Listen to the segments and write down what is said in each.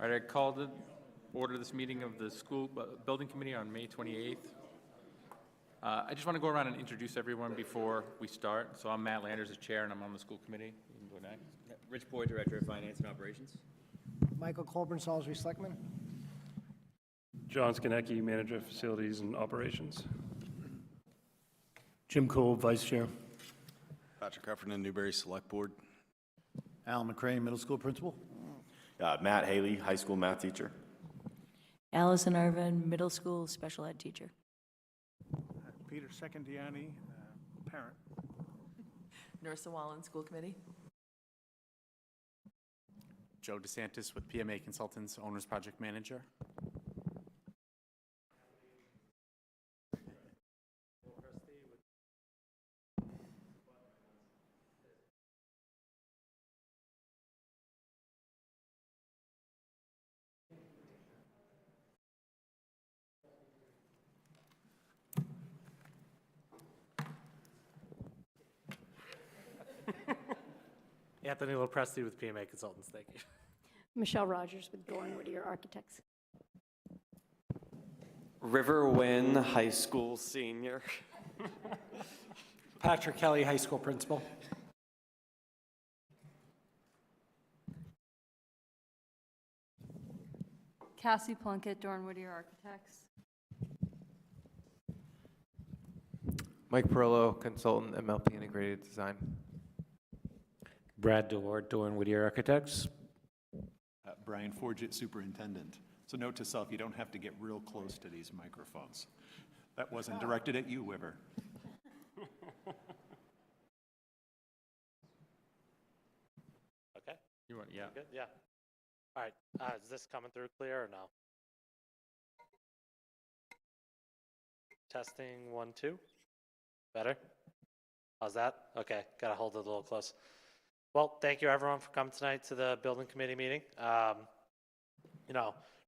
All right, I call to order this meeting of the school building committee on May 28th. I just want to go around and introduce everyone before we start. So I'm Matt Landers, the chair, and I'm on the school committee. You can go next. Rich Boyd, Director of Finance and Operations. Michael Colburn, Salisbury Selectman. John Skonecki, Manager of Facilities and Operations. Jim Cole, Vice Chair. Patrick Heffernan, Newberry Select Board. Alan McCray, Middle School Principal. Matt Haley, high school math teacher. Allison Irvin, middle school special ed teacher. Peter Secondiani, parent. Nursa Wallen, school committee. Joe DeSantis with PMA Consultants, Owner's Project Manager. Anthony Lopresti with PMA Consultants, thank you. Michelle Rogers with Doran Whittier Architects. River Wynn, high school senior. Patrick Kelly, High School Principal. Cassie Plunkett, Doran Whittier Architects. Mike Perillo, Consultant, MLP Integrated Design. Brad Dewar, Doran Whittier Architects. Brian Forget, Superintendent. So note to self, you don't have to get real close to these microphones. That wasn't directed at you, Wiver. Okay. You want, yeah. Good, yeah. All right, is this coming through clear or no? Testing 1, 2. Better? How's that? Okay, gotta hold it a little close. Well, thank you everyone for coming tonight to the building committee meeting.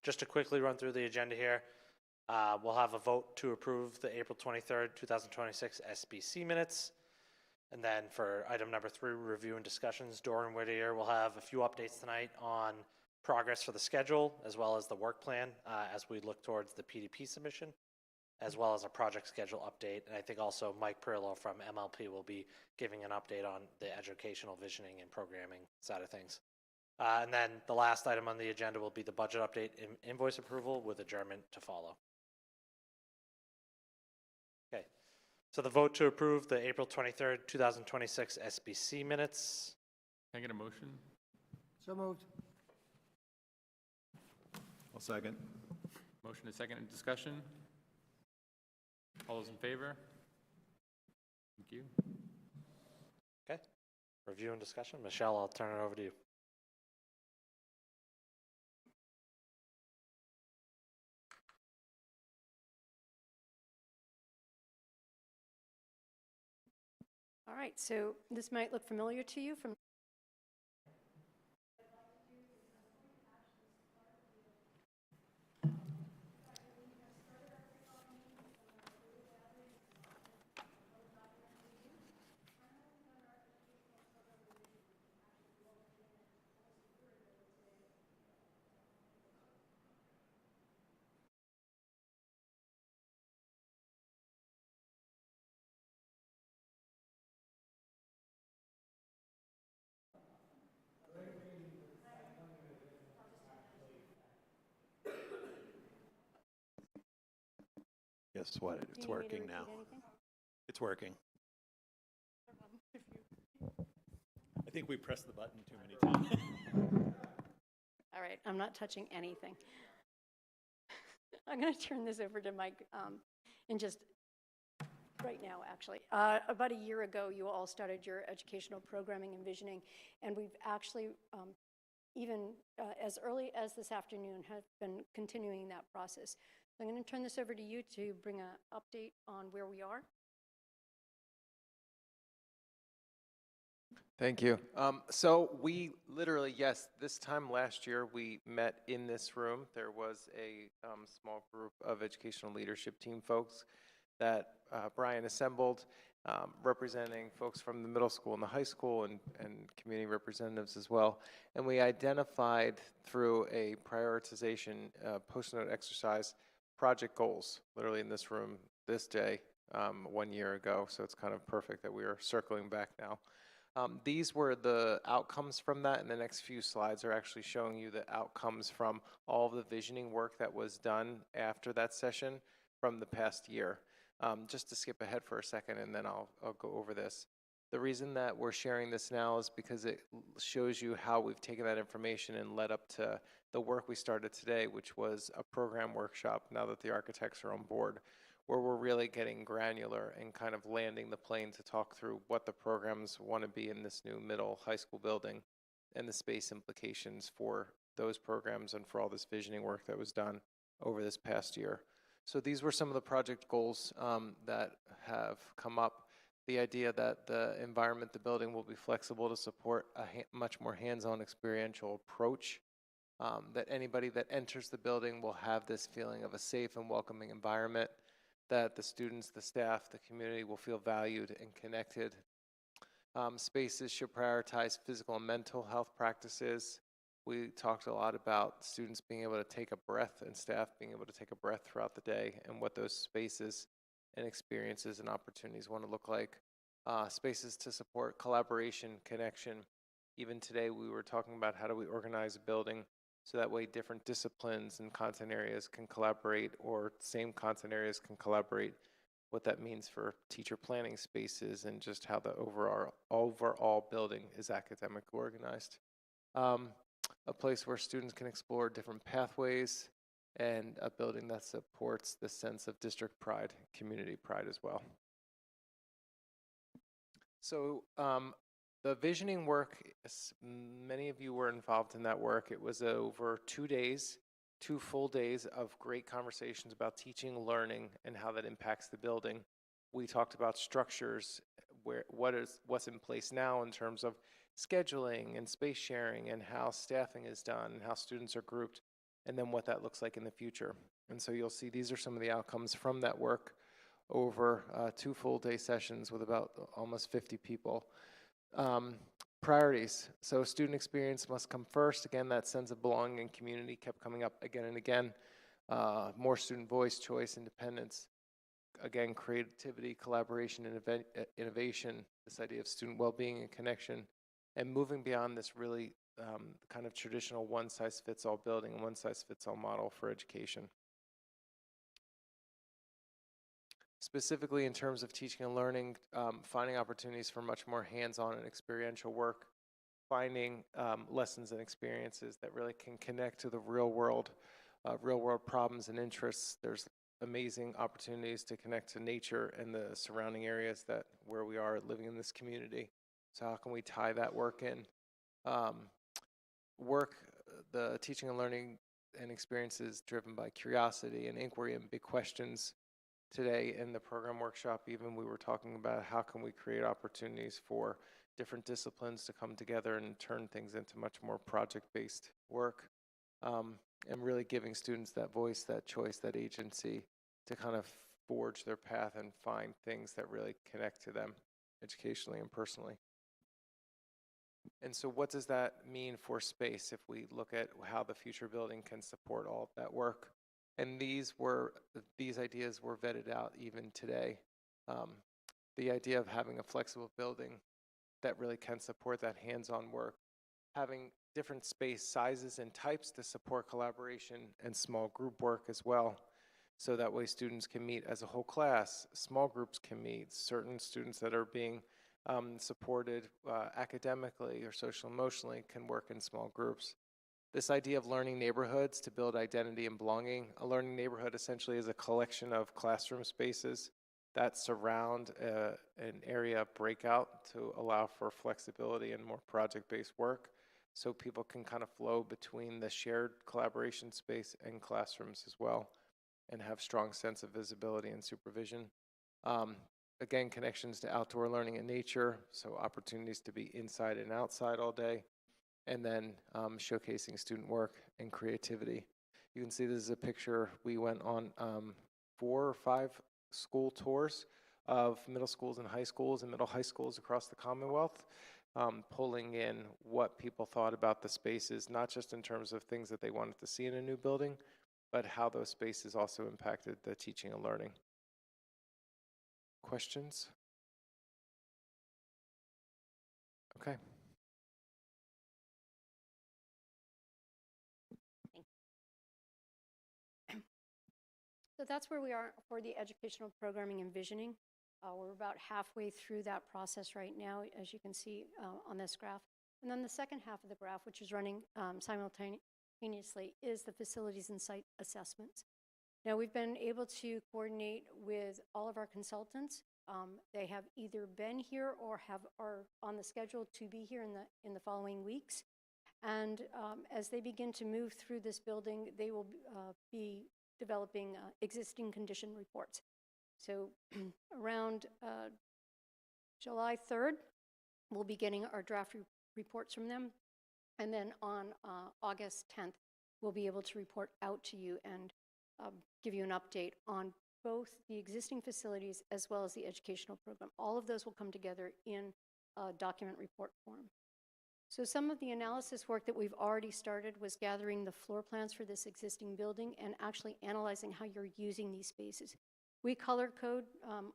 Just to quickly run through the agenda here, we'll have a vote to approve the April 23rd, 2026 SBC minutes. And then for item number 3, review and discussions, Doran Whittier will have a few updates tonight on progress for the schedule, as well as the work plan as we look towards the PDP submission, as well as a project schedule update. And I think also Mike Perillo from MLP will be giving an update on the educational visioning and programming side of things. And then the last item on the agenda will be the budget update invoice approval with adjournment to follow. Okay, so the vote to approve the April 23rd, 2026 SBC minutes. Can I get a motion? So moved. I'll second. Motion to second and discussion. All those in favor? Thank you. Okay, review and discussion. Michelle, I'll turn it over to you. All right, so this might look familiar to you from Guess what? It's working now. It's working. I think we pressed the button too many times. All right, I'm not touching anything. I'm going to turn this over to Mike in just right now, actually. About a year ago, you all started your educational programming and visioning, and we've actually, even as early as this afternoon, have been continuing that process. So I'm going to turn this over to you to bring an update on where we are. Thank you. So we literally, yes, this time last year we met in this room. There was a small group of educational leadership team folks that Brian assembled, representing folks from the middle school and the high school and community representatives as well. And we identified through a prioritization post-note exercise project goals, literally in this room this day 1 year ago. So it's kind of perfect that we are circling back now. These were the outcomes from that, and the next few slides are actually showing you the outcomes from all of the visioning work that was done after that session from the past year. Just to skip ahead for a second, and then I'll go over this. The reason that we're sharing this now is because it shows you how we've taken that information and led up to the work we started today, which was a program workshop, now that the architects are on board, where we're really getting granular and kind of landing the plane to talk through what the programs want to be in this new middle high school building and the space implications for those programs and for all this visioning work that was done over this past year. So these were some of the project goals that have come up. The idea that the environment, the building will be flexible to support a much more hands-on experiential approach, that anybody that enters the building will have this feeling of a safe and welcoming environment, that the students, the staff, the community will feel valued and connected. Spaces should prioritize physical and mental health practices. We talked a lot about students being able to take a breath and staff being able to take a breath throughout the day and what those spaces and experiences and opportunities want to look like. Spaces to support collaboration, connection. Even today we were talking about how do we organize a building so that way different disciplines and content areas can collaborate, or same content areas can collaborate, what that means for teacher planning spaces and just how the overall building is academically organized. A place where students can explore different pathways, and a building that supports the sense of district pride, community pride as well. So the visioning work, many of you were involved in that work. It was over 2 days, 2 full days of great conversations about teaching, learning, and how that impacts the building. We talked about structures, what's in place now in terms of scheduling and space sharing and how staffing is done and how students are grouped, and then what that looks like in the future. And so you'll see these are some of the outcomes from that work over 2 full day sessions with about almost 50 people. Priorities. So student experience must come first. Again, that sense of belonging and community kept coming up again and again. More student voice, choice, independence. Again, creativity, collaboration, and innovation. This idea of student well-being and connection. And moving beyond this really kind of traditional one-size-fits-all building and one-size-fits-all model for education. Specifically in terms of teaching and learning, finding opportunities for much more hands-on and experiential work, finding lessons and experiences that really can connect to the real world problems and interests. There's amazing opportunities to connect to nature and the surrounding areas where we are living in this community. So how can we tie that work in? The teaching and learning and experiences driven by curiosity and inquiry and big questions. Today in the program workshop, even we were talking about how can we create opportunities for different disciplines to come together and turn things into much more project-based work, and really giving students that voice, that choice, that agency to kind of forge their path and find things that really connect to them educationally and personally. And so what does that mean for space if we look at how the future building can support all of that work? And these ideas were vetted out even today. The idea of having a flexible building that really can support that hands-on work, having different space sizes and types to support collaboration and small group work as well. So that way students can meet as a whole class, small groups can meet, certain students that are being supported academically or social emotionally can work in small groups. This idea of learning neighborhoods to build identity and belonging. A learning neighborhood essentially is a collection of classroom spaces that surround an area of breakout to allow for flexibility and more project-based work, so people can kind of flow between the shared collaboration space and classrooms as well and have strong sense of visibility and supervision. Again, connections to outdoor learning and nature, so opportunities to be inside and outside all day, and then showcasing student work and creativity. You can see this is a picture. We went on 4 or 5 school tours of middle schools and high schools and middle high schools across the Commonwealth, pulling in what people thought about the spaces, not just in terms of things that they wanted to see in a new building, but how those spaces also impacted the teaching and learning. Questions? Okay. So that's where we are for the educational programming and visioning. We're about halfway through that process right now, as you can see on this graph. And then the second half of the graph, which is running simultaneously, is the facilities and site assessments. Now, we've been able to coordinate with all of our consultants. They have either been here or are on the schedule to be here in the following weeks. And as they begin to move through this building, they will be developing existing condition reports. So around July 3rd, we'll be getting our draft reports from them. And then on August 10th, we'll be able to report out to you and give you an update on both the existing facilities as well as the educational program. All of those will come together in a document report form. So some of the analysis work that we've already started was gathering the floor plans for this existing building and actually analyzing how you're using these spaces. We color code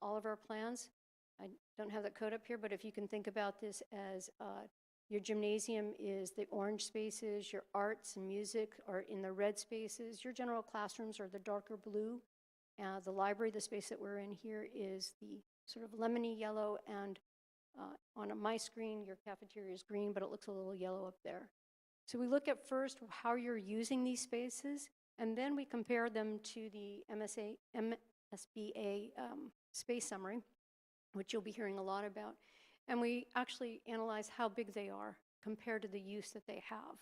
all of our plans. I don't have that code up here, but if you can think about this as your gymnasium is the orange spaces, your arts and music are in the red spaces, your general classrooms are the darker blue. The library, the space that we're in here, is the sort of lemony yellow, and on my screen, your cafeteria is green, but it looks a little yellow up there. So we look at first how you're using these spaces, and then we compare them to the MSBA space summary, which you'll be hearing a lot about. And we actually analyze how big they are compared to the use that they have.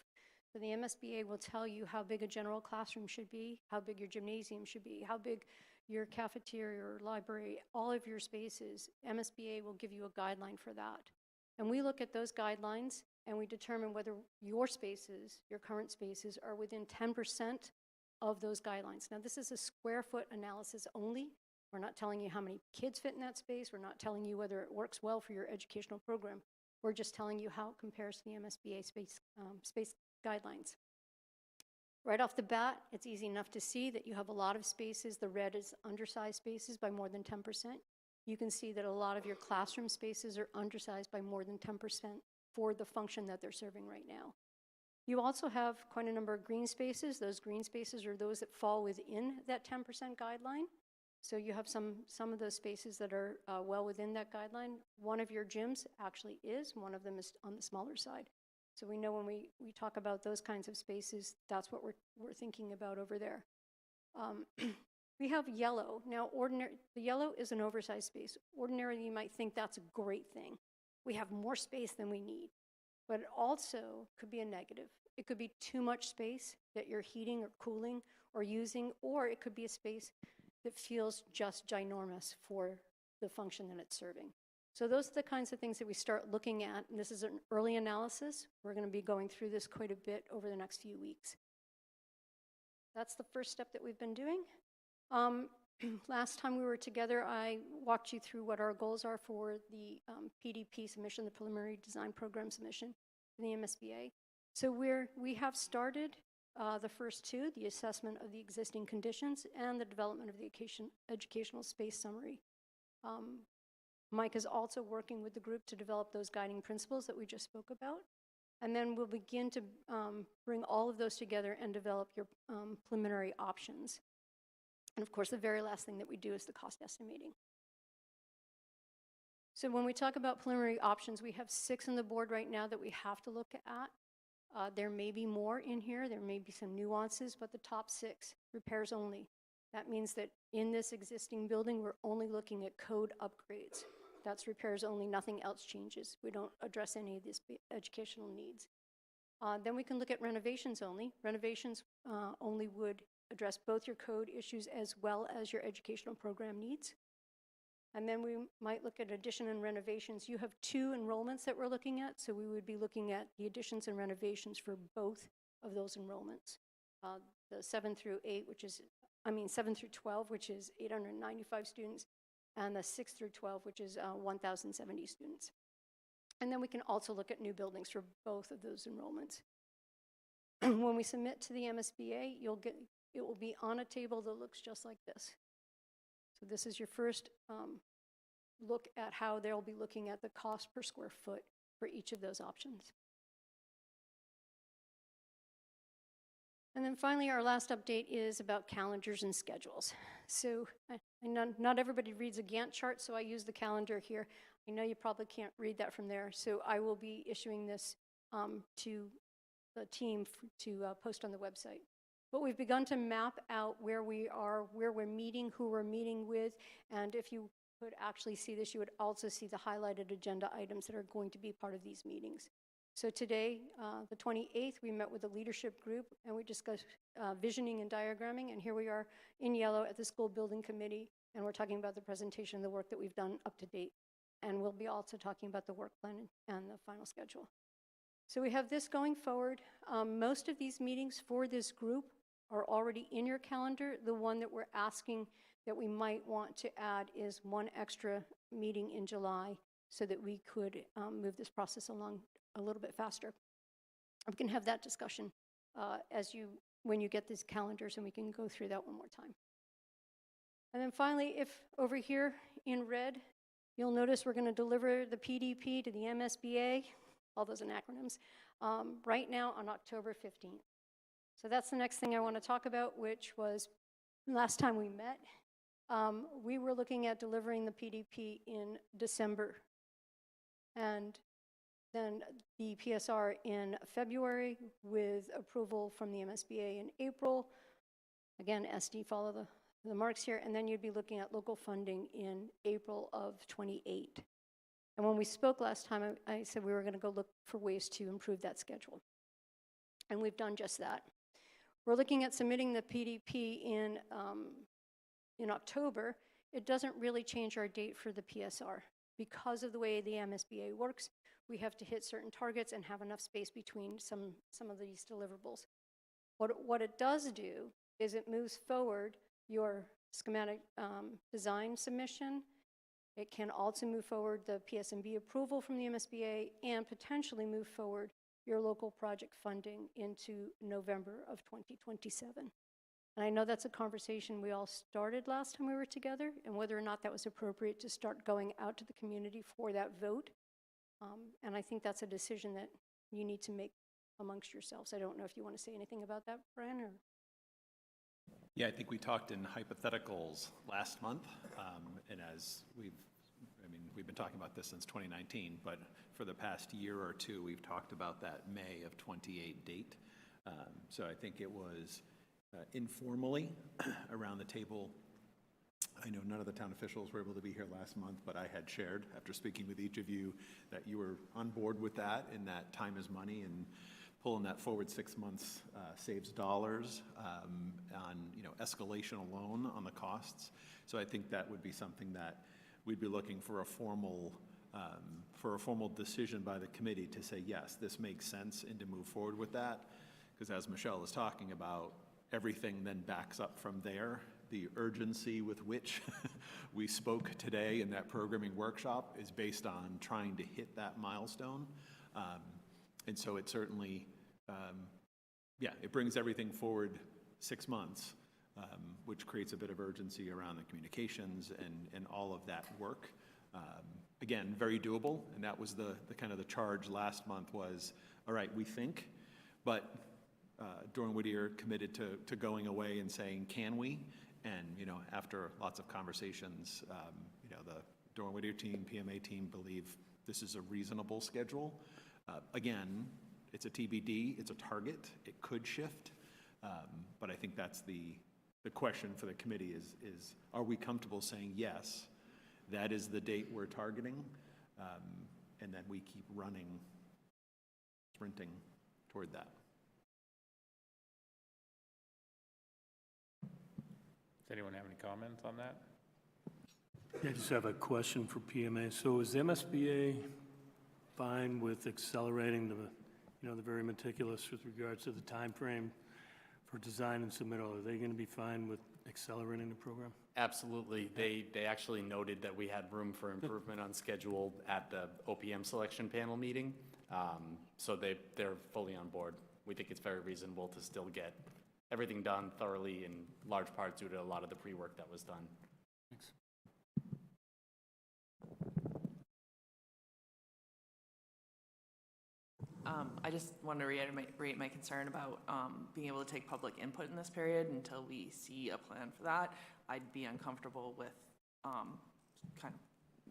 So the MSBA will tell you how big a general classroom should be, how big your gymnasium should be, how big your cafeteria or library, all of your spaces. MSBA will give you a guideline for that. And we look at those guidelines and we determine whether your spaces, your current spaces, are within 10% of those guidelines. Now, this is a square foot analysis only. We're not telling you how many kids fit in that space. We're not telling you whether it works well for your educational program. We're just telling you how it compares to the MSBA space guidelines. Right off the bat, it's easy enough to see that you have a lot of spaces. The red is undersized spaces by more than 10%. You can see that a lot of your classroom spaces are undersized by more than 10% for the function that they're serving right now. You also have quite a number of green spaces. Those green spaces are those that fall within that 10% guideline. So you have some of those spaces that are well within that guideline. One of your gyms actually is, one of them is on the smaller side. So we know when we talk about those kinds of spaces, that's what we're thinking about over there. We have yellow. Now, the yellow is an oversized space. Ordinarily, you might think that's a great thing. We have more space than we need. But it also could be a negative. It could be too much space that you're heating or cooling or using, or it could be a space that feels just ginormous for the function that it's serving. So those are the kinds of things that we start looking at, and this is an early analysis. We're going to be going through this quite a bit over the next few weeks. That's the first step that we've been doing. Last time we were together, I walked you through what our goals are for the PDP submission, the preliminary design program submission to the MSBA. So we have started the first two, the assessment of the existing conditions and the development of the educational space summary. Mike is also working with the group to develop those guiding principles that we just spoke about. And then we'll begin to bring all of those together and develop your preliminary options. And of course, the very last thing that we do is the cost estimating. So when we talk about preliminary options, we have 6 on the board right now that we have to look at. There may be more in here. There may be some nuances, but the top 6, repairs only. That means that in this existing building, we're only looking at code upgrades. That's repairs only, nothing else changes. We don't address any of these educational needs. Then we can look at renovations only. Renovations only would address both your code issues as well as your educational program needs. And then we might look at addition and renovations. You have 2 enrollments that we're looking at, so we would be looking at the additions and renovations for both of those enrollments. the 7 through 12, which is 895 students, and the 6 through 12, which is 1,070 students. And then we can also look at new buildings for both of those enrollments. When we submit to the MSBA, it will be on a table that looks just like this. So this is your first look at how they'll be looking at the cost per square foot for each of those options. And then finally, our last update is about calendars and schedules. So not everybody reads a Gantt chart, so I use the calendar here. I know you probably can't read that from there, so I will be issuing this to the team to post on the website. But we've begun to map out where we are, where we're meeting, who we're meeting with, and if you could actually see this, you would also see the highlighted agenda items that are going to be part of these meetings. So today, the 28th, we met with the leadership group and we discussed visioning and diagramming, and here we are in yellow at the school building committee, and we're talking about the presentation of the work that we've done up to date. And we'll be also talking about the work plan and the final schedule. So we have this going forward. Most of these meetings for this group are already in your calendar. The one that we're asking that we might want to add is one extra meeting in July so that we could move this process along a little bit faster. We can have that discussion when you get these calendars, and we can go through that one more time. And then finally, if over here in red, you'll notice we're going to deliver the PDP to the MSBA, all those acronyms, right now on October 15th. So that's the next thing I want to talk about, which was last time we met, we were looking at delivering the PDP in December. And then the PSR in February with approval from the MSBA in April. Again, SD follow the marks here, and then you'd be looking at local funding in April of 28. And when we spoke last time, I said we were going to go look for ways to improve that schedule. And we've done just that. We're looking at submitting the PDP in October. It doesn't really change our date for the PSR. Because of the way the MSBA works, we have to hit certain targets and have enough space between some of these deliverables. What it does do is it moves forward your schematic design submission. It can also move forward the PSMB approval from the MSBA and potentially move forward your local project funding into November of 2027. And I know that's a conversation we all started last time we were together, and whether or not that was appropriate to start going out to the community for that vote. And I think that's a decision that you need to make amongst yourselves. I don't know if you want to say anything about that, Brian, or? Yeah, I think we talked in hypotheticals last month, and as we've been talking about this since 2019, but for the past year or two, we've talked about that May of 28 date. So I think it was informally around the table. I know none of the town officials were able to be here last month, but I had shared, after speaking with each of you, that you were on board with that, and that time is money, and pulling that forward 6 months saves dollars on escalation alone on the costs. So I think that would be something that we'd be looking for a formal decision by the committee to say, yes, this makes sense, and to move forward with that. Because as Michelle was talking about, everything then backs up from there. The urgency with which we spoke today in that programming workshop is based on trying to hit that milestone. And so it certainly, it brings everything forward 6 months, which creates a bit of urgency around the communications and all of that work. Again, very doable, and that was the kind of the charge last month was, all right, we think, but Dorn Whittier committed to going away and saying, can we? And, after lots of conversations, the Dorn Whittier team, PMA team believe this is a reasonable schedule. Again, it's a TBD, it's a target, it could shift, but I think that's the question for the committee is are we comfortable saying, yes, that is the date we're targeting, and then we keep sprinting toward that. Does anyone have any comments on that? I just have a question for PMA. So is the MSBA fine with accelerating the very meticulous with regards to the time frame for design and submittal, are they going to be fine with accelerating the program? Absolutely. They actually noted that we had room for improvement on schedule at the OPM selection panel meeting. So they're fully on board. We think it's very reasonable to still get everything done thoroughly, in large part due to a lot of the pre-work that was done. Thanks. I just want to reiterate my concern about being able to take public input in this period until we see a plan for that. I'd be uncomfortable with kind of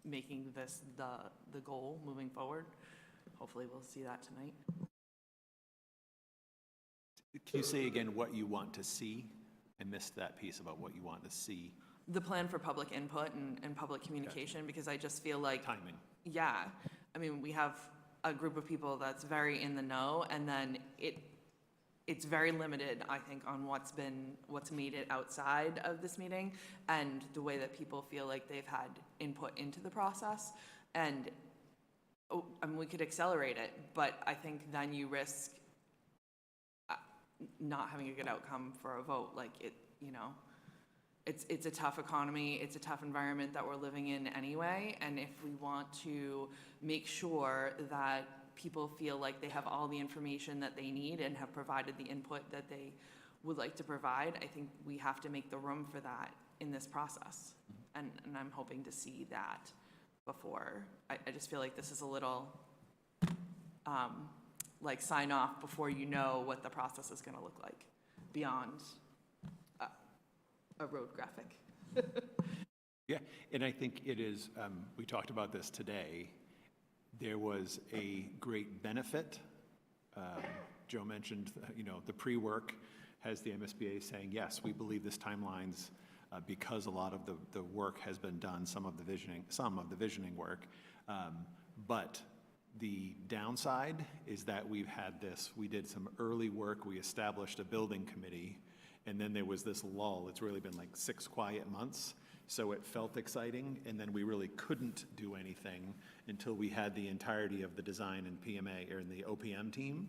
making this the goal moving forward. Hopefully we'll see that tonight. Can you say again what you want to see? I missed that piece about what you want to see. The plan for public input and public communication, because I just feel like Timing. yeah, I mean, we have a group of people that's very in the know, and then it's very limited, I think, on what's made it outside of this meeting and the way that people feel like they've had input into the process. And I mean, we could accelerate it, but I think then you risk not having a good outcome for a vote. Like it's a tough economy, it's a tough environment that we're living in anyway, and if we want to make sure that people feel like they have all the information that they need and have provided the input that they would like to provide, I think we have to make the room for that in this process. And I'm hoping to see that before. I just feel like this is a little like sign off before you know what the process is going to look like beyond a road graphic. Yeah, and I think it is, we talked about this today, there was a great benefit. Joe mentioned, the pre-work has the MSBA saying, yes, we believe this timeline's because a lot of the work has been done, some of the visioning work. But the downside is that we did some early work, we established a building committee, and then there was this lull. It's really been like 6 quiet months, so it felt exciting, and then we really couldn't do anything until we had the entirety of the design and PMA, or in the OPM team.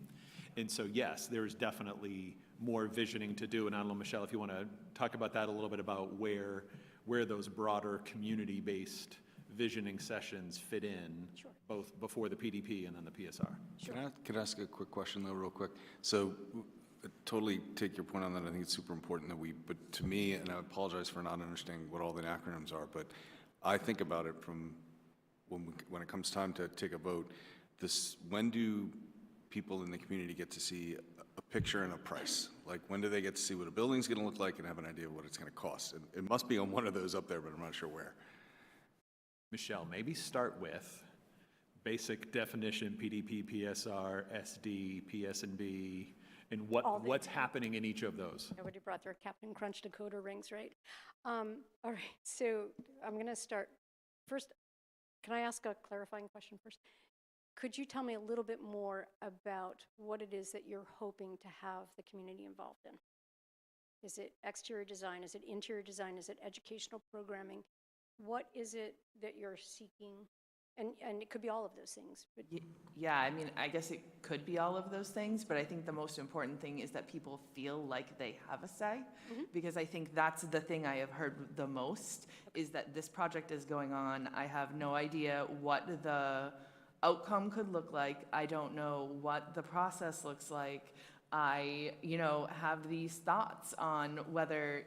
And so, yes, there's definitely more visioning to do, and I don't know, Michelle, if you want to talk about that a little bit, about where those broader community-based visioning sessions fit in, Sure. both before the PDP and then the PSR. Sure. Can I ask a quick question though, real quick? So I totally take your point on that. I think it's super important that but to me, and I apologize for not understanding what all the acronyms are, but I think about it from when it comes time to take a vote, when do people in the community get to see a picture and a price? Like, when do they get to see what a building's gonna look like and have an idea of what it's gonna cost? It must be on one of those up there, but I'm not sure where. Michelle, maybe start with basic definition, PDP, PSR, SD, PS&B, and what's happening in each of those. Nobody brought their Captain Crunch decoder rings, right? All right, so I'm going to start. First, can I ask a clarifying question first? Could you tell me a little bit more about what it is that you're hoping to have the community involved in? Is it exterior design? Is it interior design? Is it educational programming? What is it that you're seeking? And it could be all of those things. But Yeah, I mean, I guess it could be all of those things, but I think the most important thing is that people feel like they have a say, because I think that's the thing I have heard the most, is that this project is going on. I have no idea what the outcome could look like. I don't know what the process looks like. I, have these thoughts on whether,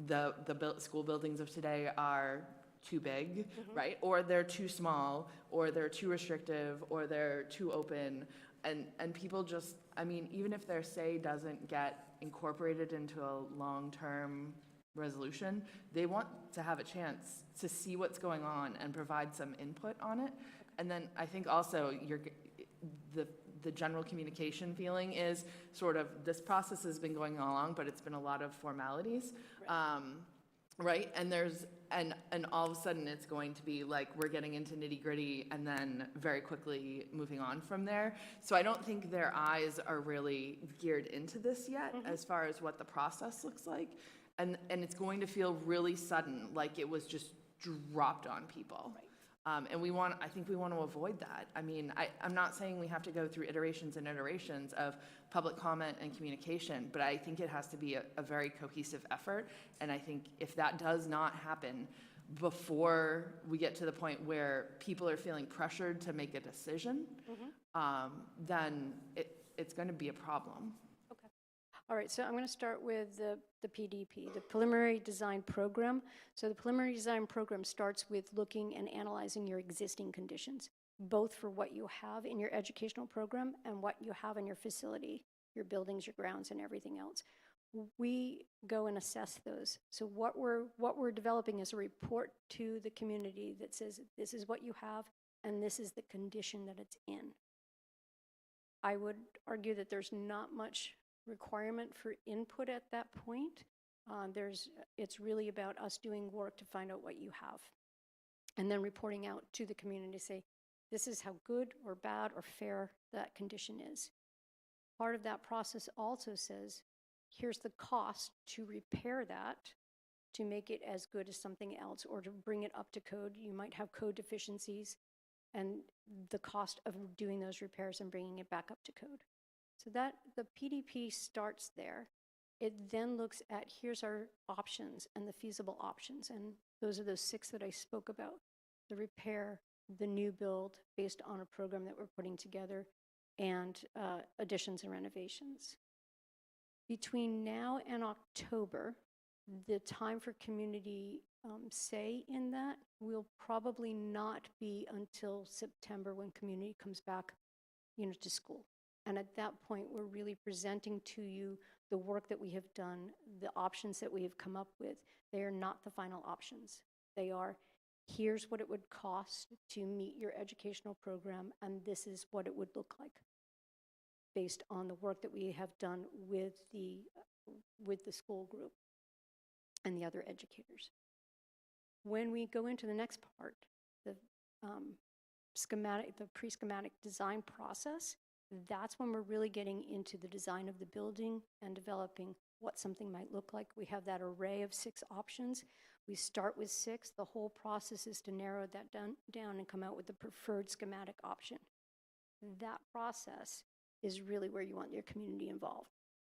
the school buildings of today are too big, right? Or they're too small, or they're too restrictive, or they're too open. And people just, I mean, even if their say doesn't get incorporated into a long-term resolution, they want to have a chance to see what's going on and provide some input on it. And then I think also the general communication feeling is sort of, this process has been going along, but it's been a lot of formalities, right? And all of a sudden it's going to be like, we're getting into nitty gritty and then very quickly moving on from there. So I don't think their eyes are really geared into this yet, as far as what the process looks like. And it's going to feel really sudden, like it was just dropped on people. And I think we want to avoid that. I mean, I'm not saying we have to go through iterations and iterations of public comment and communication, but I think it has to be a very cohesive effort. And I think if that does not happen before we get to the point where people are feeling pressured to make a decision, then it's going to be a problem. Okay. All right, so I'm going to start with the PDP, the Preliminary Design Program. So the Preliminary Design Program starts with looking and analyzing your existing conditions, both for what you have in your educational program and what you have in your facility, your buildings, your grounds, and everything else. We go and assess those. So what we're developing is a report to the community that says this is what you have and this is the condition that it's in. I would argue that there's not much requirement for input at that point. It's really about us doing work to find out what you have and then reporting out to the community to say this is how good or bad or fair that condition is. Part of that process also says here's the cost to repair that, to make it as good as something else, or to bring it up to code. You might have code deficiencies, and the cost of doing those repairs and bringing it back up to code. So that the PDP starts there. It then looks at here's our options and the feasible options, and those are those 6 that I spoke about: the repair, the new build based on a program that we're putting together, and additions and renovations. Between now and October, the time for community say in that will probably not be until September, when community comes back, to school. And at that point, we're really presenting to you the work that we have done, the options that we have come up with. They are not the final options. They are, here's what it would cost to meet your educational program, and this is what it would look like, based on the work that we have done with the school group and the other educators. When we go into the next part, the pre-schematic design process, that's when we're really getting into the design of the building and developing what something might look like. We have that array of 6 options. We start with 6. The whole process is to narrow that down and come out with the preferred schematic option. That process is really where you want your community involved,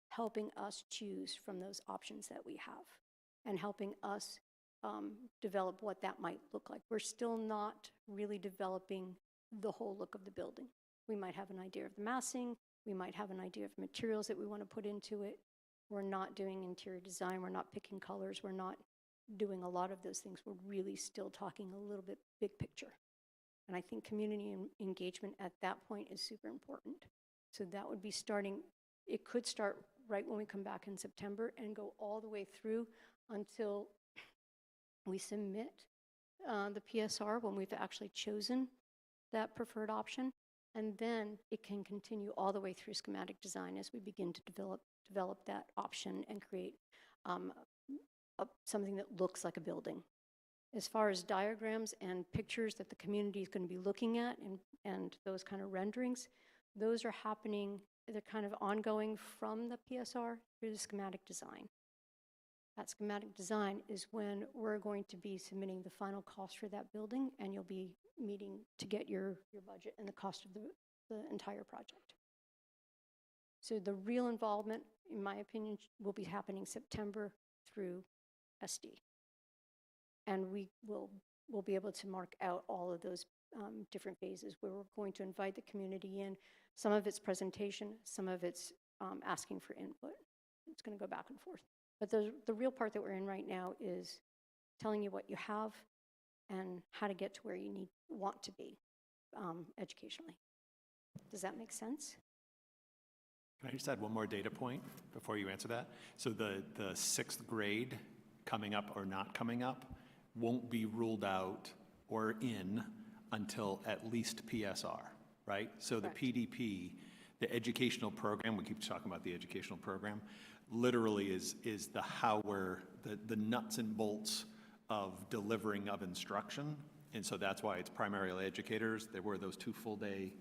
helping us choose from those options that we have and helping us develop what that might look like. We're still not really developing the whole look of the building. We might have an idea of the massing, we might have an idea of materials that we want to put into it. We're not doing interior design, we're not picking colors, we're not doing a lot of those things. We're really still talking a little bit big picture. And I think community engagement at that point is super important. So that would be starting, it could start right when we come back in September and go all the way through until we submit the PSR, when we've actually chosen that preferred option. And then it can continue all the way through schematic design as we begin to develop that option and create something that looks like a building. As far as diagrams and pictures that the community is going to be looking at and those kind of renderings, those are happening, they're kind of ongoing from the PSR through the schematic design. That schematic design is when we're going to be submitting the final cost for that building, and you'll be meeting to get your budget and the cost of the entire project. So the real involvement, in my opinion, will be happening September through SD. And we'll be able to mark out all of those different phases where we're going to invite the community in. Some of it's presentation, some of it's asking for input. It's going to go back and forth. But the real part that we're in right now is telling you what you have and how to get to where you want to be educationally. Does that make sense? Can I just add one more data point before you answer that? So the 6th grade coming up or not coming up won't be ruled out or in until at least PSR, right? So Correct. The PDP, the educational program, we keep talking about the educational program, literally is the nuts and bolts of delivering of instruction. And so that's why it's primarily educators. There were those 2 full day,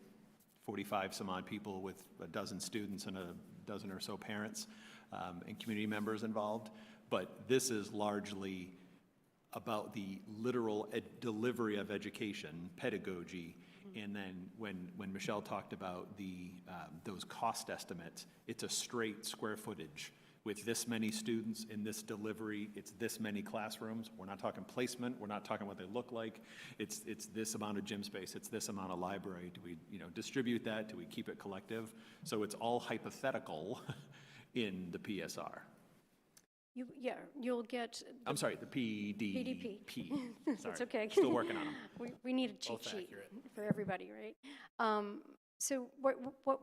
45 some odd people with a dozen students and a dozen or so parents and community members involved. But this is largely about the literal delivery of education, pedagogy. And then when Michelle talked about those cost estimates, it's a straight square footage. With this many students in this delivery, it's this many classrooms. We're not talking placement, we're not talking what they look like. It's this amount of gym space, it's this amount of library. Do we, distribute that? Do we keep it collective? So it's all hypothetical in the PSR. You'll get. I'm sorry, the PDP. It's Sorry. okay. Still working on them. We need a cheat Both sheet accurate. for everybody, right? So what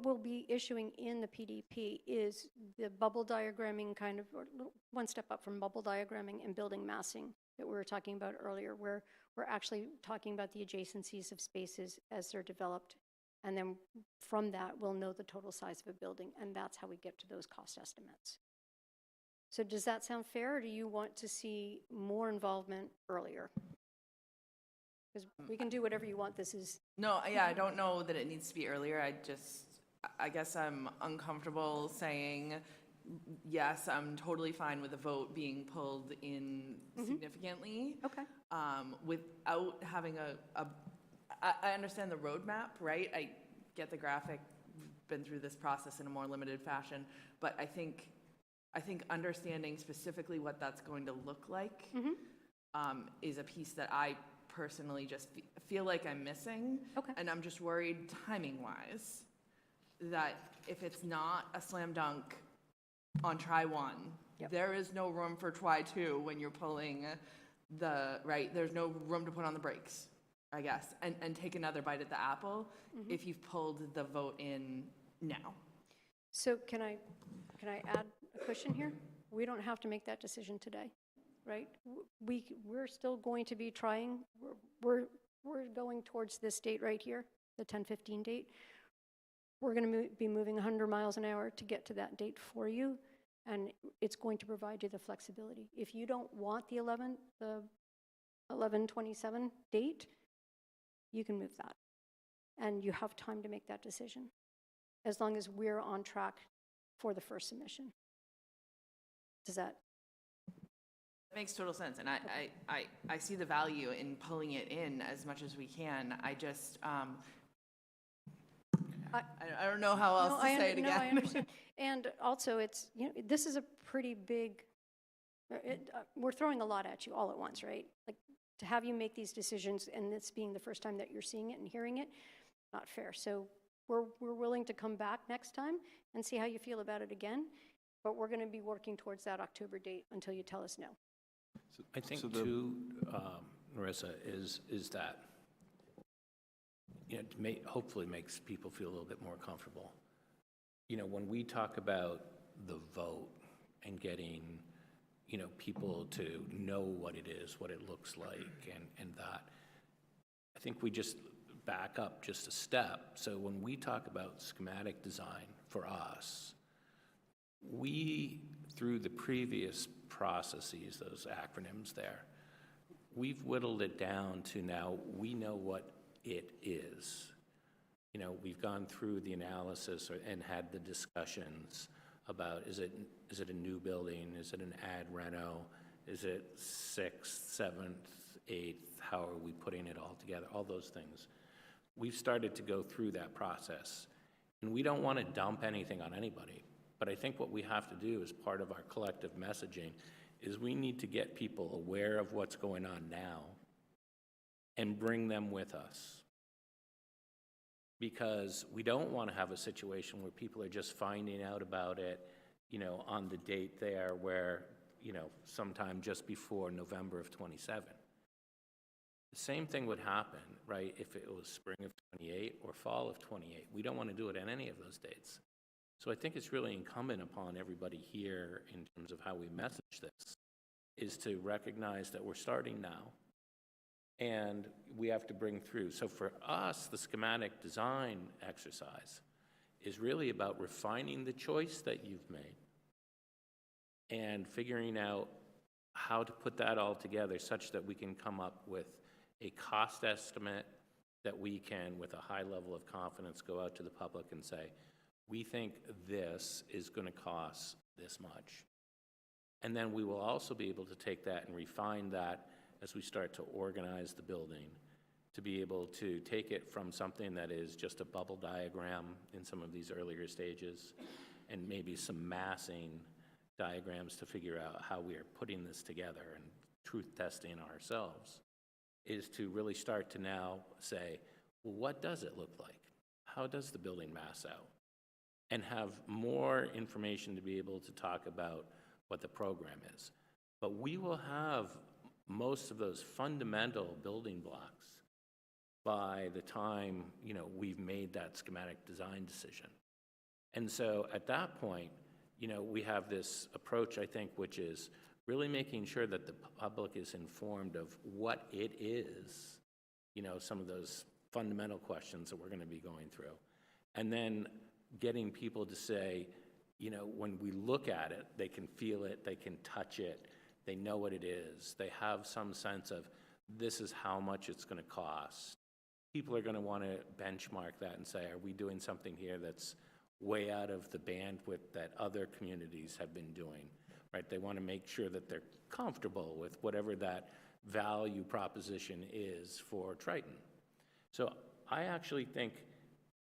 we'll be issuing in the PDP is the bubble diagramming kind of, or one step up from bubble diagramming and building massing that we were talking about earlier, where we're actually talking about the adjacencies of spaces as they're developed. And then from that, we'll know the total size of a building, and that's how we get to those cost estimates. So does that sound fair, or do you want to see more involvement earlier? Because we can do whatever you want. This is. No, yeah, I don't know that it needs to be earlier. I guess I'm uncomfortable saying, yes, I'm totally fine with a vote being pulled in significantly. Okay. Without having I understand the roadmap, right? I get the graphic, been through this process in a more limited fashion, but I think understanding specifically what that's going to look like is a piece that I personally just feel like I'm missing. Okay. And I'm just worried timing-wise that if it's not a slam dunk on try one, there is no room for try two when you're pulling there's no room to put on the brakes, I guess, and take another bite at the apple if you've pulled the vote in now. So can I add a question here? We don't have to make that decision today, right? We're still going to be trying. We're going towards this date right here, the 10/15 date. We're going to be moving 100 miles an hour to get to that date for you, and it's going to provide you the flexibility. If you don't want the 11/27 date, you can move that, and you have time to make that decision, as long as we're on track for the first submission. Does that? That makes total sense, and I see the value in pulling it in as much as we can. I just, I don't know how else to say it again. No, I understand. And also, it's, this is a pretty big, we're throwing a lot at you all at once, right? Like, to have you make these decisions and this being the first time that you're seeing it and hearing it, not fair. So we're willing to come back next time and see how you feel about it again, but we're going to be working towards that October date until you tell us no. I think too, Marissa, is that, hopefully makes people feel a little bit more comfortable. When we talk about the vote and getting, people to know what it is, what it looks like, and that, I think we just back up just a step. So when we talk about schematic design for us, we, through the previous processes, those acronyms there, we've whittled it down to now we know what it is. We've gone through the analysis and had the discussions about, is it a new building? Is it an ad reno? Is it 6th, 7th, 8th? How are we putting it all together? All those things. We've started to go through that process, and we don't want to dump anything on anybody. But I think what we have to do as part of our collective messaging is we need to get people aware of what's going on now and bring them with us. Because we don't want to have a situation where people are just finding out about it, on the date there where, sometime just before November of 27. The same thing would happen, right, if it was spring of 28 or fall of 28. We don't want to do it on any of those dates. So I think it's really incumbent upon everybody here in terms of how we message this, is to recognize that we're starting now and we have to bring through. So for us, the schematic design exercise is really about refining the choice that you've made and figuring out how to put that all together such that we can come up with a cost estimate that we can, with a high level of confidence, go out to the public and say, we think this is going to cost this much. And then we will also be able to take that and refine that as we start to organize the building, to be able to take it from something that is just a bubble diagram in some of these earlier stages, and maybe some massing diagrams to figure out how we are putting this together and truth testing ourselves, is to really start to now say, well, what does it look like? How does the building mass out? And have more information to be able to talk about what the program is. But we will have most of those fundamental building blocks by the time, we've made that schematic design decision. And so at that point, we have this approach, I think, which is really making sure that the public is informed of what it is, some of those fundamental questions that we're going to be going through. And then getting people to say, when we look at it, they can feel it, they can touch it, they know what it is, they have some sense of this is how much it's going to cost. People are going to want to benchmark that and say, are we doing something here that's way out of the bandwidth that other communities have been doing, right? They want to make sure that they're comfortable with whatever that value proposition is for Triton. So I actually think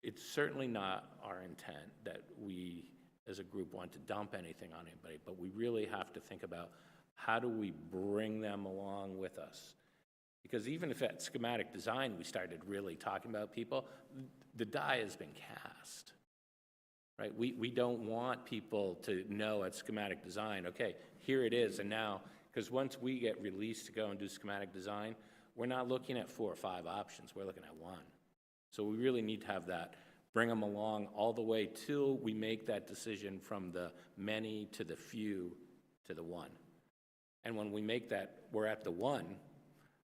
it's certainly not our intent that we as a group want to dump anything on anybody, but we really have to think about how do we bring them along with us? Because even if at schematic design we started really talking about people, the die has been cast, right? We don't want people to know at schematic design, okay, here it is, and now, because once we get released to go and do schematic design, we're not looking at 4 or 5 options, we're looking at 1. So we really need to have that, bring them along all the way till we make that decision from the many to the few to the 1. And when we make that, we're at the 1,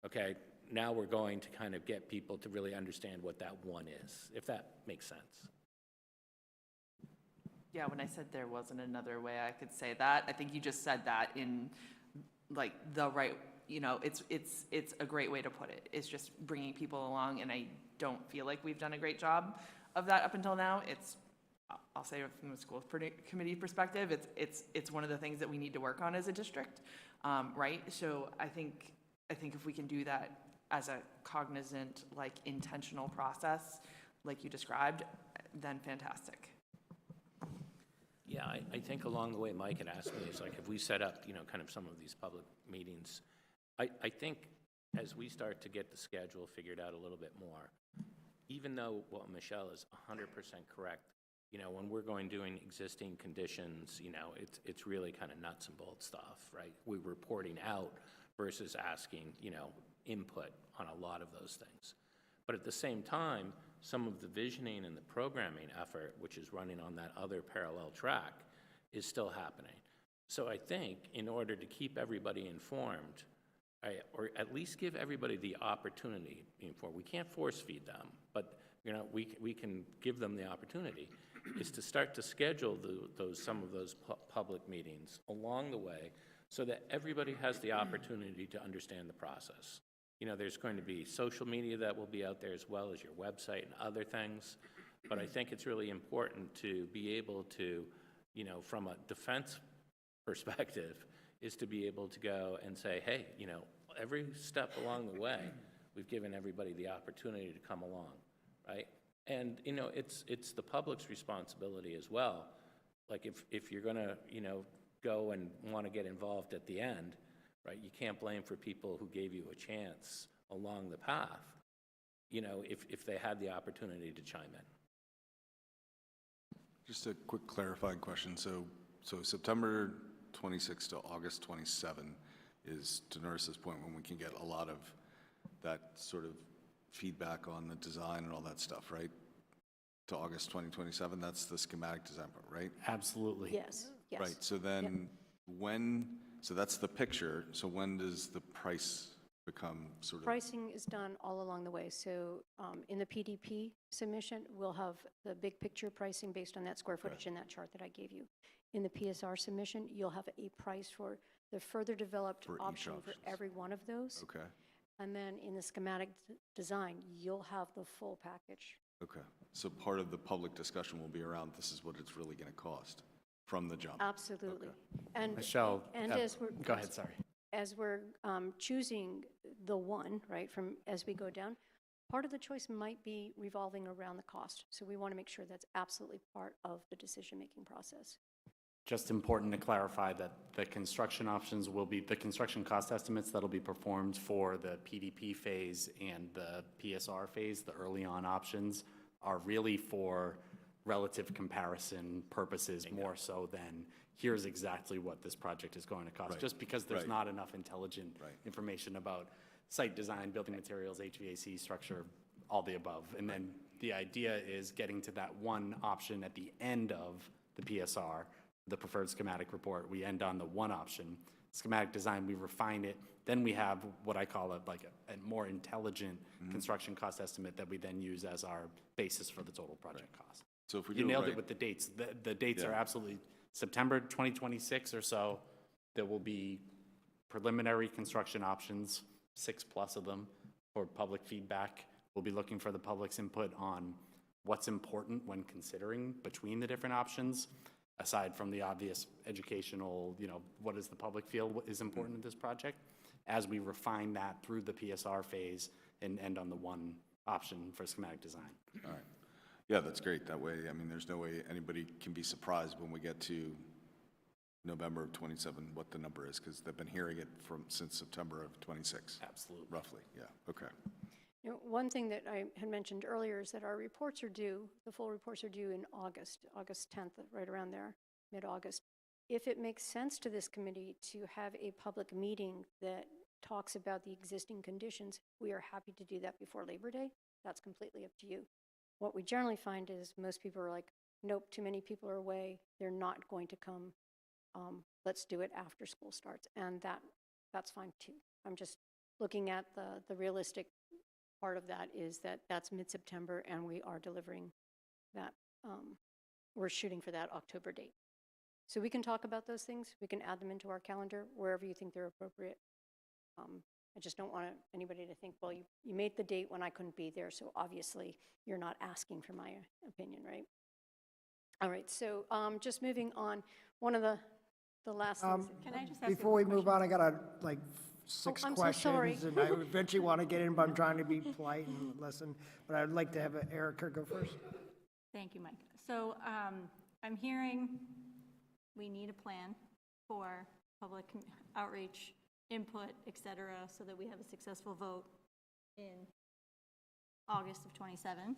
okay, now we're going to kind of get people to really understand what that 1 is, if that makes sense. Yeah, when I said there wasn't another way I could say that, I think you just said that in like the right, it's a great way to put it. It's just bringing people along, and I don't feel like we've done a great job of that up until now. I'll say from the school committee perspective, it's one of the things that we need to work on as a district, right? So I think if we can do that as a cognizant, like intentional process, like you described, then fantastic. Yeah, I think along the way Mike had asked me is like, if we set up, kind of some of these public meetings, I think as we start to get the schedule figured out a little bit more, even though what Michelle is 100% correct, when we're doing existing conditions, it's really kind of nuts and bolts stuff, right? We're reporting out versus asking, input on a lot of those things. But at the same time, some of the visioning and the programming effort, which is running on that other parallel track, is still happening. So I think in order to keep everybody informed, or at least give everybody the opportunity to be informed, we can't force feed them, but we can give them the opportunity, is to start to schedule some of those public meetings along the way so that everybody has the opportunity to understand the process. There's going to be social media that will be out there as well as your website and other things. But I think it's really important to be able to, from a defense perspective, is to be able to go and say, hey, every step along the way, we've given everybody the opportunity to come along, right? And, it's the public's responsibility as well. Like if you're going to, go and want to get involved at the end, right? You can't blame for people who gave you a chance along the path, if they had the opportunity to chime in. Just a quick clarifying question. So September 26 to August 27 is, to Nurse's point, when we can get a lot of that sort of feedback on the design and all that stuff, right? To August 2027, that's the schematic design part, right? Absolutely. Yes, yes. Right, so then so that's the picture, so when does the price become sort of? Pricing is done all along the way. So in the PDP submission, we'll have the big picture pricing based on that square footage in that chart that I gave you. In the PSR submission, you'll have a price for the further developed option for every one of those. Okay. And then in the schematic design, you'll have the full package. Okay, so part of the public discussion will be around, this is what it's really gonna cost from the jump. Absolutely. Okay. And Michelle, as we're go ahead, sorry. As we're choosing the one, right, from as we go down, part of the choice might be revolving around the cost. So we want to make sure that's absolutely part of the decision-making process. Just important to clarify that the construction options will be, the construction cost estimates that'll be performed for the PDP phase and the PSR phase, the early on options, are really for relative comparison purposes more so than here's exactly what this project is going to cost. Right. Just because there's Right. not enough intelligent Right. information about site design, building materials, HVAC, structure, all the above. And then the idea is getting to that one option at the end of the PSR, the preferred schematic report. We end on the one option. Schematic design, we refine it. Then we have what I call a more intelligent construction cost estimate that we then use as our basis for the total project cost. So if we You do it nailed it right- with the dates. The dates are Yeah. absolutely September 2026 or so. There will be preliminary construction options, 6+ of them, for public feedback. We'll be looking for the public's input on what's important when considering between the different options, aside from the obvious educational, what does the public feel is important in this project, as we refine that through the PSR phase and end on the one option for schematic design. All right. Yeah, that's great. That way, I mean, there's no way anybody can be surprised when we get to November of 27, what the number is, because they've been hearing it since September of 26. Absolutely. Roughly, yeah, okay. One thing that I had mentioned earlier is that our reports are due, the full reports are due in August 10th, right around there, mid-August. If it makes sense to this committee to have a public meeting that talks about the existing conditions, we are happy to do that before Labor Day. That's completely up to you. What we generally find is most people are like, nope, too many people are away, they're not going to come. Let's do it after school starts, and that's fine too. I'm just looking at the realistic part of that is that that's mid-September, and we are delivering that. We're shooting for that October date. So we can talk about those things. We can add them into our calendar wherever you think they're appropriate. I just don't want anybody to think, well, you made the date when I couldn't be there, so obviously you're not asking for my opinion, right? All right, so just moving on, one of the last things. Can I just ask before we move on, I got like 6 I'm so questions, sorry. and I eventually want to get in, but I'm trying to be polite and listen. But I'd like to have Erica go first. Thank you, Mike. So I'm hearing we need a plan for public outreach, input, et cetera, so that we have a successful vote in August of 27.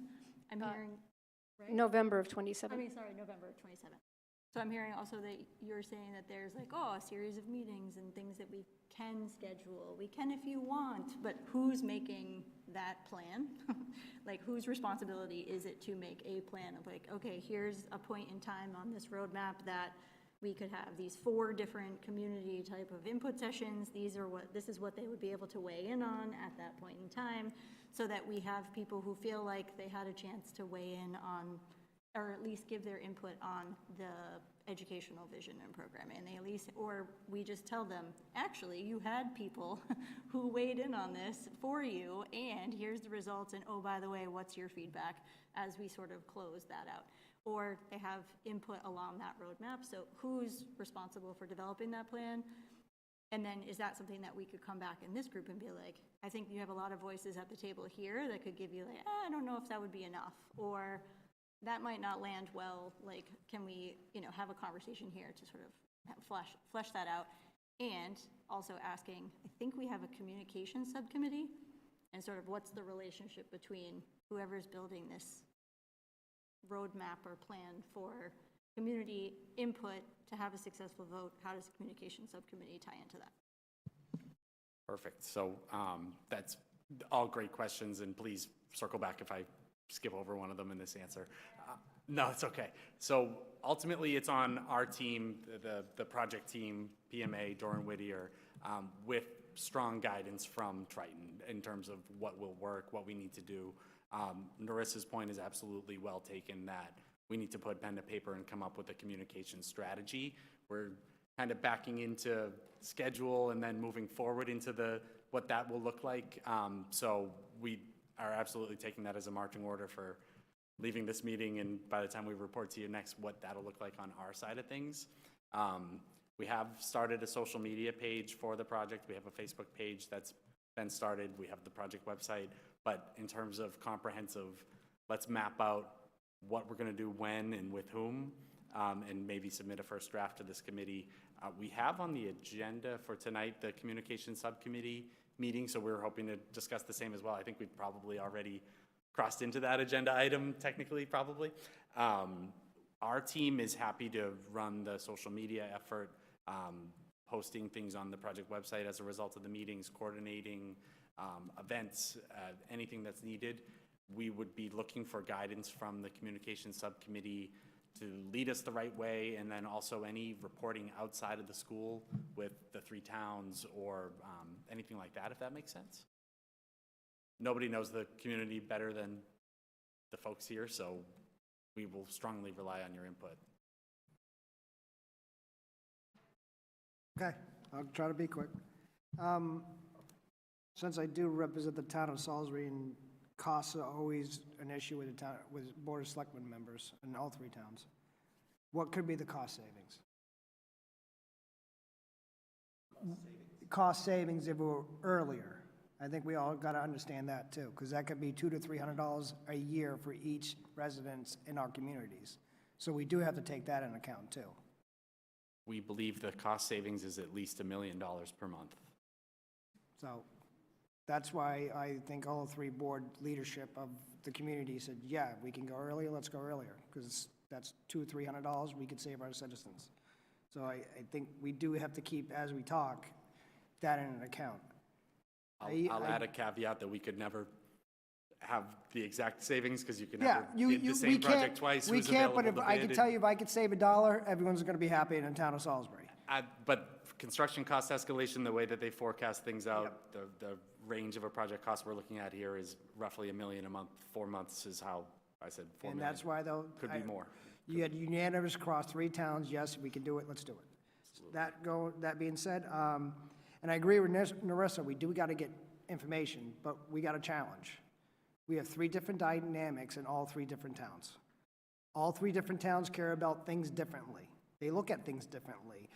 I'm hearing, right? November of 27. November of 27. So I'm hearing also that you're saying that there's a series of meetings and things that we can schedule. We can if you want, but who's making that plan? Whose responsibility is it to make a plan of okay, here's a point in time on this roadmap that we could have these 4 different community type of input sessions. This is what they would be able to weigh in on at that point in time, so that we have people who feel like they had a chance to weigh in on, or at least give their input on the educational vision and programming. And they at least, or we just tell them, actually, you had people who weighed in on this for you, and here's the results, and oh, by the way, what's your feedback, as we sort of close that out. Or they have input along that roadmap. So who's responsible for developing that plan? And then is that something that we could come back in this group and be like, I think you have a lot of voices at the table here that could give you I don't know if that would be enough, or that might not land well. Can we, have a conversation here to sort of flesh that out? And also asking, I think we have a communication subcommittee, and sort of what's the relationship between whoever's building this roadmap or plan for community input to have a successful vote? How does the communication subcommittee tie into that? Perfect. So that's all great questions, and please circle back if I skip over one of them in this answer. No, it's okay. So ultimately, it's on our team, the project team, PMA, Doran Whittier, with strong guidance from Triton in terms of what will work, what we need to do. Narissa's point is absolutely well taken, that we need to put pen to paper and come up with a communication strategy. We're kind of backing into schedule and then moving forward into what that will look like. So we are absolutely taking that as a marching order for leaving this meeting, and by the time we report to you next, what that'll look like on our side of things. We have started a social media page for the project. We have a Facebook page that's been started. We have the project website. But in terms of comprehensive, let's map out what we're going to do when and with whom, and maybe submit a first draft to this committee. We have on the agenda for tonight the communication subcommittee meeting, so we're hoping to discuss the same as well. I think we've probably already crossed into that agenda item, technically, probably. Our team is happy to run the social media effort, posting things on the project website as a result of the meetings, coordinating events, anything that's needed. We would be looking for guidance from the communication subcommittee to lead us the right way, and then also any reporting outside of the school with the 3 towns or anything like that, if that makes sense. Nobody knows the community better than the folks here, so we will strongly rely on your input. Okay, I'll try to be quick. Since I do represent the town of Salisbury, and costs are always an issue with the town, with Board of Selectmen members in all 3 towns, what could be the cost savings? Cost savings if we were earlier. I think we all got to understand that too, because that could be $200 to $300 a year for each residence in our communities. So we do have to take that into account too. We believe the cost savings is at least $1 million per month. So that's why I think all 3 board leadership of the community said, yeah, we can go earlier, let's go earlier, because that's $200 to $300 we could save our citizens. So I think we do have to keep, as we talk, that in account. I'll add a caveat that we could never have the exact savings, because you can Yeah, never bid the same project twice. We who's can't, but if available to I bid, can tell you, if I could save $1, everyone's going to be happy in the town of Salisbury. But construction cost escalation, the way that they forecast things out, the range of a project cost we're looking at here is roughly $1 million a month. 4 months is how I said 4 And million. that's why, though. Could be more. You had unanimous across 3 towns, yes, we can do it, let's do it. That being said, and I agree with Narissa, we do got to get information, but we got a challenge. We have 3 different dynamics in all 3 different towns. All 3 different towns care about things differently. They look at things differently.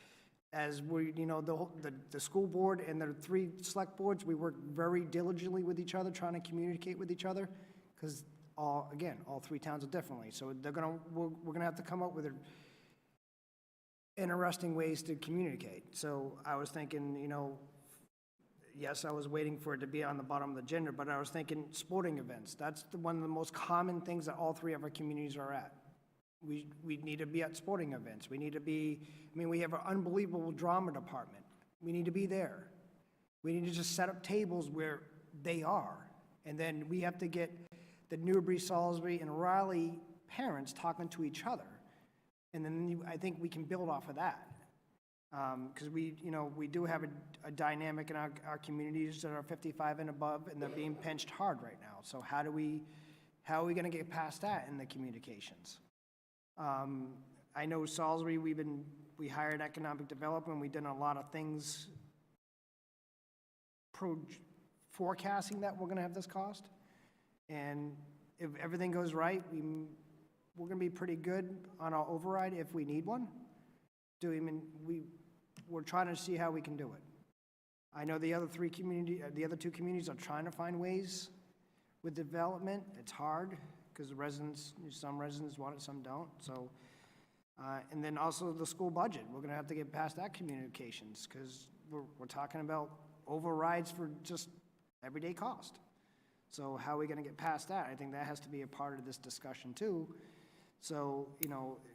As we, the school board and the 3 select boards, we work very diligently with each other, trying to communicate with each other, because all 3 towns are differently. So we're gonna have to come up with interesting ways to communicate. So I was thinking, yes, I was waiting for it to be on the bottom of the agenda, but I was thinking sporting events. That's one of the most common things that all 3 of our communities are at. We need to be at sporting events. We need to be, we have an unbelievable drama department. We need to be there. We need to just set up tables where they are. And then we have to get the Newbury, Salisbury, and Raleigh parents talking to each other. And then I think we can build off of that. Because we do have a dynamic in our communities that are 55 and above, and they're being pinched hard right now. So how are we going to get past that in the communications? I know Salisbury, we hired economic development. We've done a lot of things forecasting that we're going to have this cost. And if everything goes right, we're going to be pretty good on our override if we need one. We're trying to see how we can do it. I know the other 2 communities are trying to find ways with development. It's hard because some residents want it, some don't. So, and then also the school budget. We're going to have to get past that communications because we're talking about overrides for just everyday cost. So how are we going to get past that? I think that has to be a part of this discussion too. So,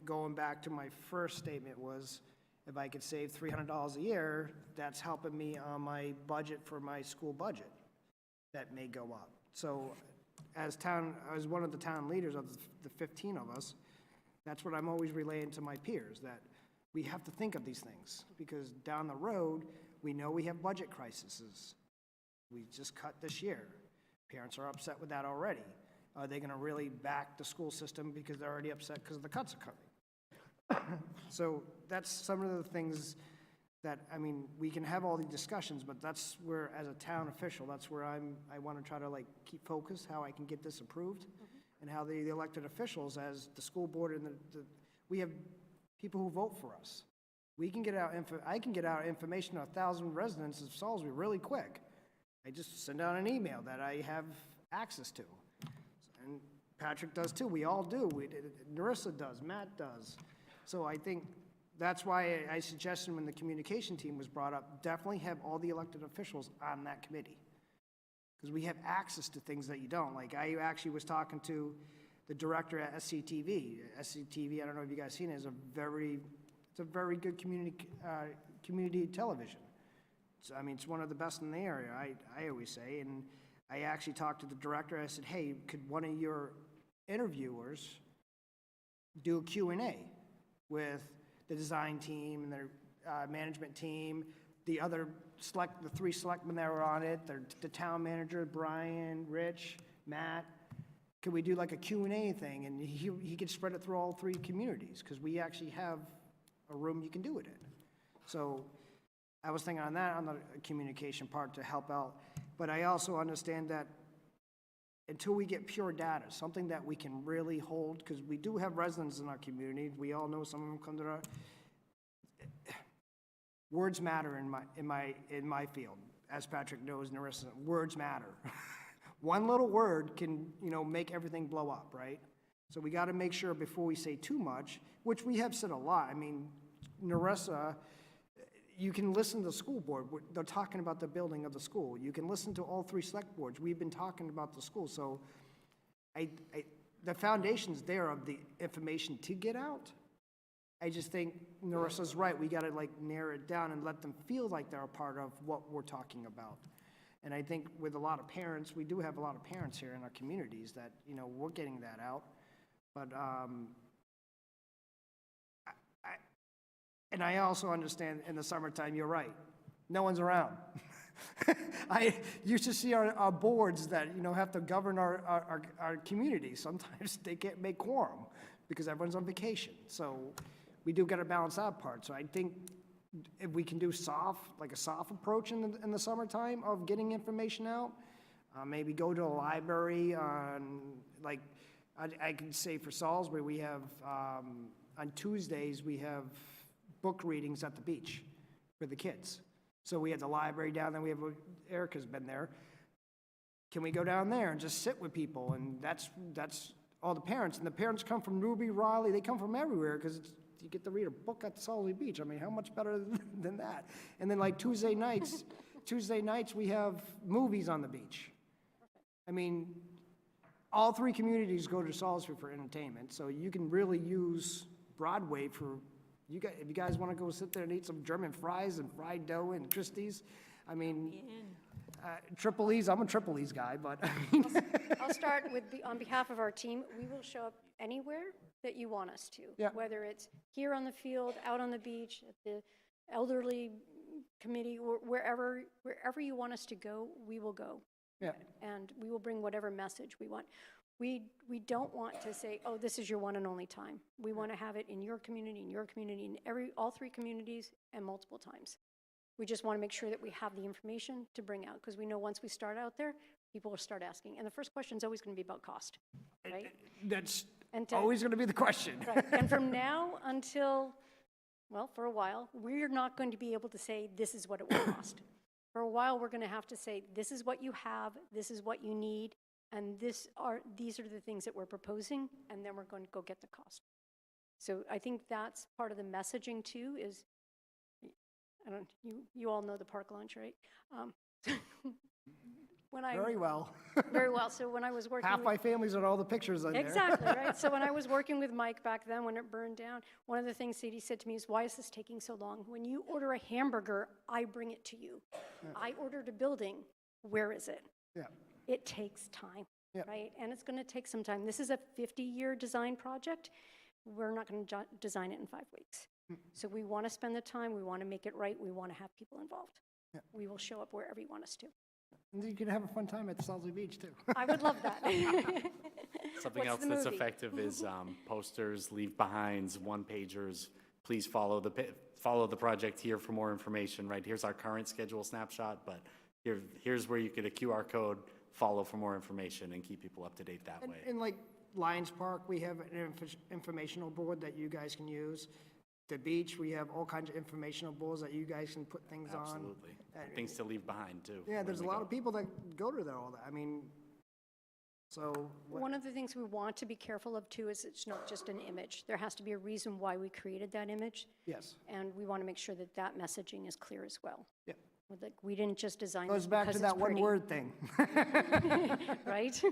going back to my first statement was, if I could save $300 a year, that's helping me on my budget for my school budget. That may go up. So as one of the town leaders of the 15 of us, that's what I'm always relaying to my peers, that we have to think of these things, because down the road, we know we have budget crises. We just cut this year. Parents are upset with that already. Are they going to really back the school system because they're already upset because the cuts are coming? So that's some of the things that, we can have all these discussions, but that's where, as a town official, that's where I want to try to keep focused, how I can get this approved, and how the elected officials, as the school board and we have people who vote for us. I can get out information to 1,000 residents of Salisbury really quick. I just send out an email that I have access to. And Patrick does too, we all do, Narissa does, Matt does. So I think that's why I suggested when the communication team was brought up, definitely have all the elected officials on that committee. Because we have access to things that you don't. Like, I actually was talking to the director at SCTV. SCTV, I don't know if you guys seen it, it's a very good community television. So, I mean, it's one of the best in the area, I always say. And I actually talked to the director, I said, hey, could one of your interviewers do a Q&A with the design team and their management team, the three selectmen that were on it, the town manager, Brian, Rich, Matt. Could we do like a Q&A thing? And he could spread it through all three communities, because we actually have a room you can do it in. So I was thinking on that, on the communication part to help out. But I also understand that until we get pure data, something that we can really hold, because we do have residents in our community. We all know some of them come to our, words matter in my field. As Patrick knows, Narissa, words matter. One little word can, make everything blow up, right? So we got to make sure before we say too much, which we have said a lot. I mean, Narissa, you can listen to the school board. They're talking about the building of the school. You can listen to all three select boards. We've been talking about the school. So the foundation's there of the information to get out. I just think Narissa's right. We got to narrow it down and let them feel like they're a part of what we're talking about. And I think with a lot of parents, we do have a lot of parents here in our communities that, we're getting that out. But, and I also understand in the summertime, you're right. No one's around. I used to see our boards that, have to govern our community. Sometimes they can't make quorum because everyone's on vacation. So we do got to balance that part. So I think if we can do a soft approach in the summertime of getting information out, maybe go to a library on, I can say for Salisbury, we have, on Tuesdays, we have book readings at the beach for the kids. So we have the library down there, Erica's been there. Can we go down there and just sit with people? And that's all the parents. And the parents come from Ruby, Raleigh, they come from everywhere because you get to read a book at the Salisbury Beach. I mean, how much better than that? And then Tuesday nights we have movies on the beach. I mean, all three communities go to Salisbury for entertainment, so you can really use Broadway for, if you guys want to go sit there and eat some German fries and fried dough and Christie's, I mean, Triple E's, I'm a Triple E's guy, but I mean. I'll start with, on behalf of our team, we will show up anywhere that you want us to. Yeah. Whether it's here on the field, out on the beach, at the elderly committee, or wherever you want us to go, we will go. Yeah. And we will bring whatever message we want. We don't want to say, oh, this is your one and only time. We want to have it in your community, in all three communities, and multiple times. We just want to make sure that we have the information to bring out, because we know once we start out there, people will start asking. And the first question is always going to be about cost, right? That's always going to be the question. Right. And from now until, well, for a while, we're not going to be able to say, this is what it will cost. For a while, we're going to have to say, this is what you have, this is what you need, and these are the things that we're proposing, and then we're going to go get the cost. So I think that's part of the messaging too, is, you all know the park lunch, right? Very well. Very well. So when I was working Half my family's on all the pictures on there. Exactly, right? So when I was working with Mike back then, when it burned down, one of the things that he said to me is, why is this taking so long? When you order a hamburger, I bring it to you. Yeah. I ordered a building, where is it? Yeah. It takes time, yeah. Right? And it's going to take some time. This is a 50-year design project. We're not going to design it in 5 weeks. So we want to spend the time, we want to make it right, we want to have people involved. Yeah. We will show up wherever you want us to. And you can have a fun time at Salisbury Beach, too. I would love that. Something else that's effective is posters, leave behinds, one-pagers. Please follow the project here for more information, right? Here's our current schedule snapshot, but here's where you get a QR code, follow for more information, and keep people up to date that way. And like Lions Park, we have an informational board that you guys can use. the beach, we have all kinds of informational boards that you guys can put things on. Absolutely. Things to leave behind, too. Yeah, when there's a we lot go. of people that go to there all that, I mean, so. One of the things we want to be careful of too is it's not just an image. There has to be a reason why we created that image. Yes. And we want to make sure that that messaging is clear as well. Yep. Like, we didn't just design Goes this back to because that it's one pretty. word thing. Right?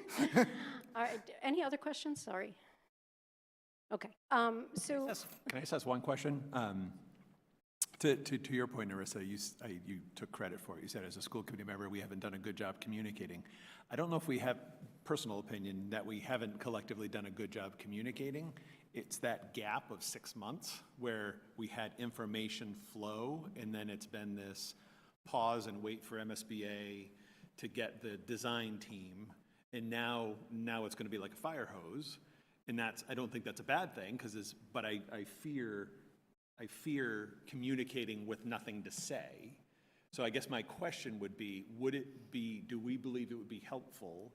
All right, any other questions? Sorry. Okay, so. Can I just ask one question? To your point, Narissa, you took credit for it. You said as a school committee member, we haven't done a good job communicating. I don't know if we have, personal opinion, that we haven't collectively done a good job communicating. It's that gap of 6 months where we had information flow, and then it's been this pause and wait for MSBA to get the design team, and now it's going to be like a fire hose. And I don't think that's a bad thing, but I fear communicating with nothing to say. So I guess my question would be, do we believe it would be helpful?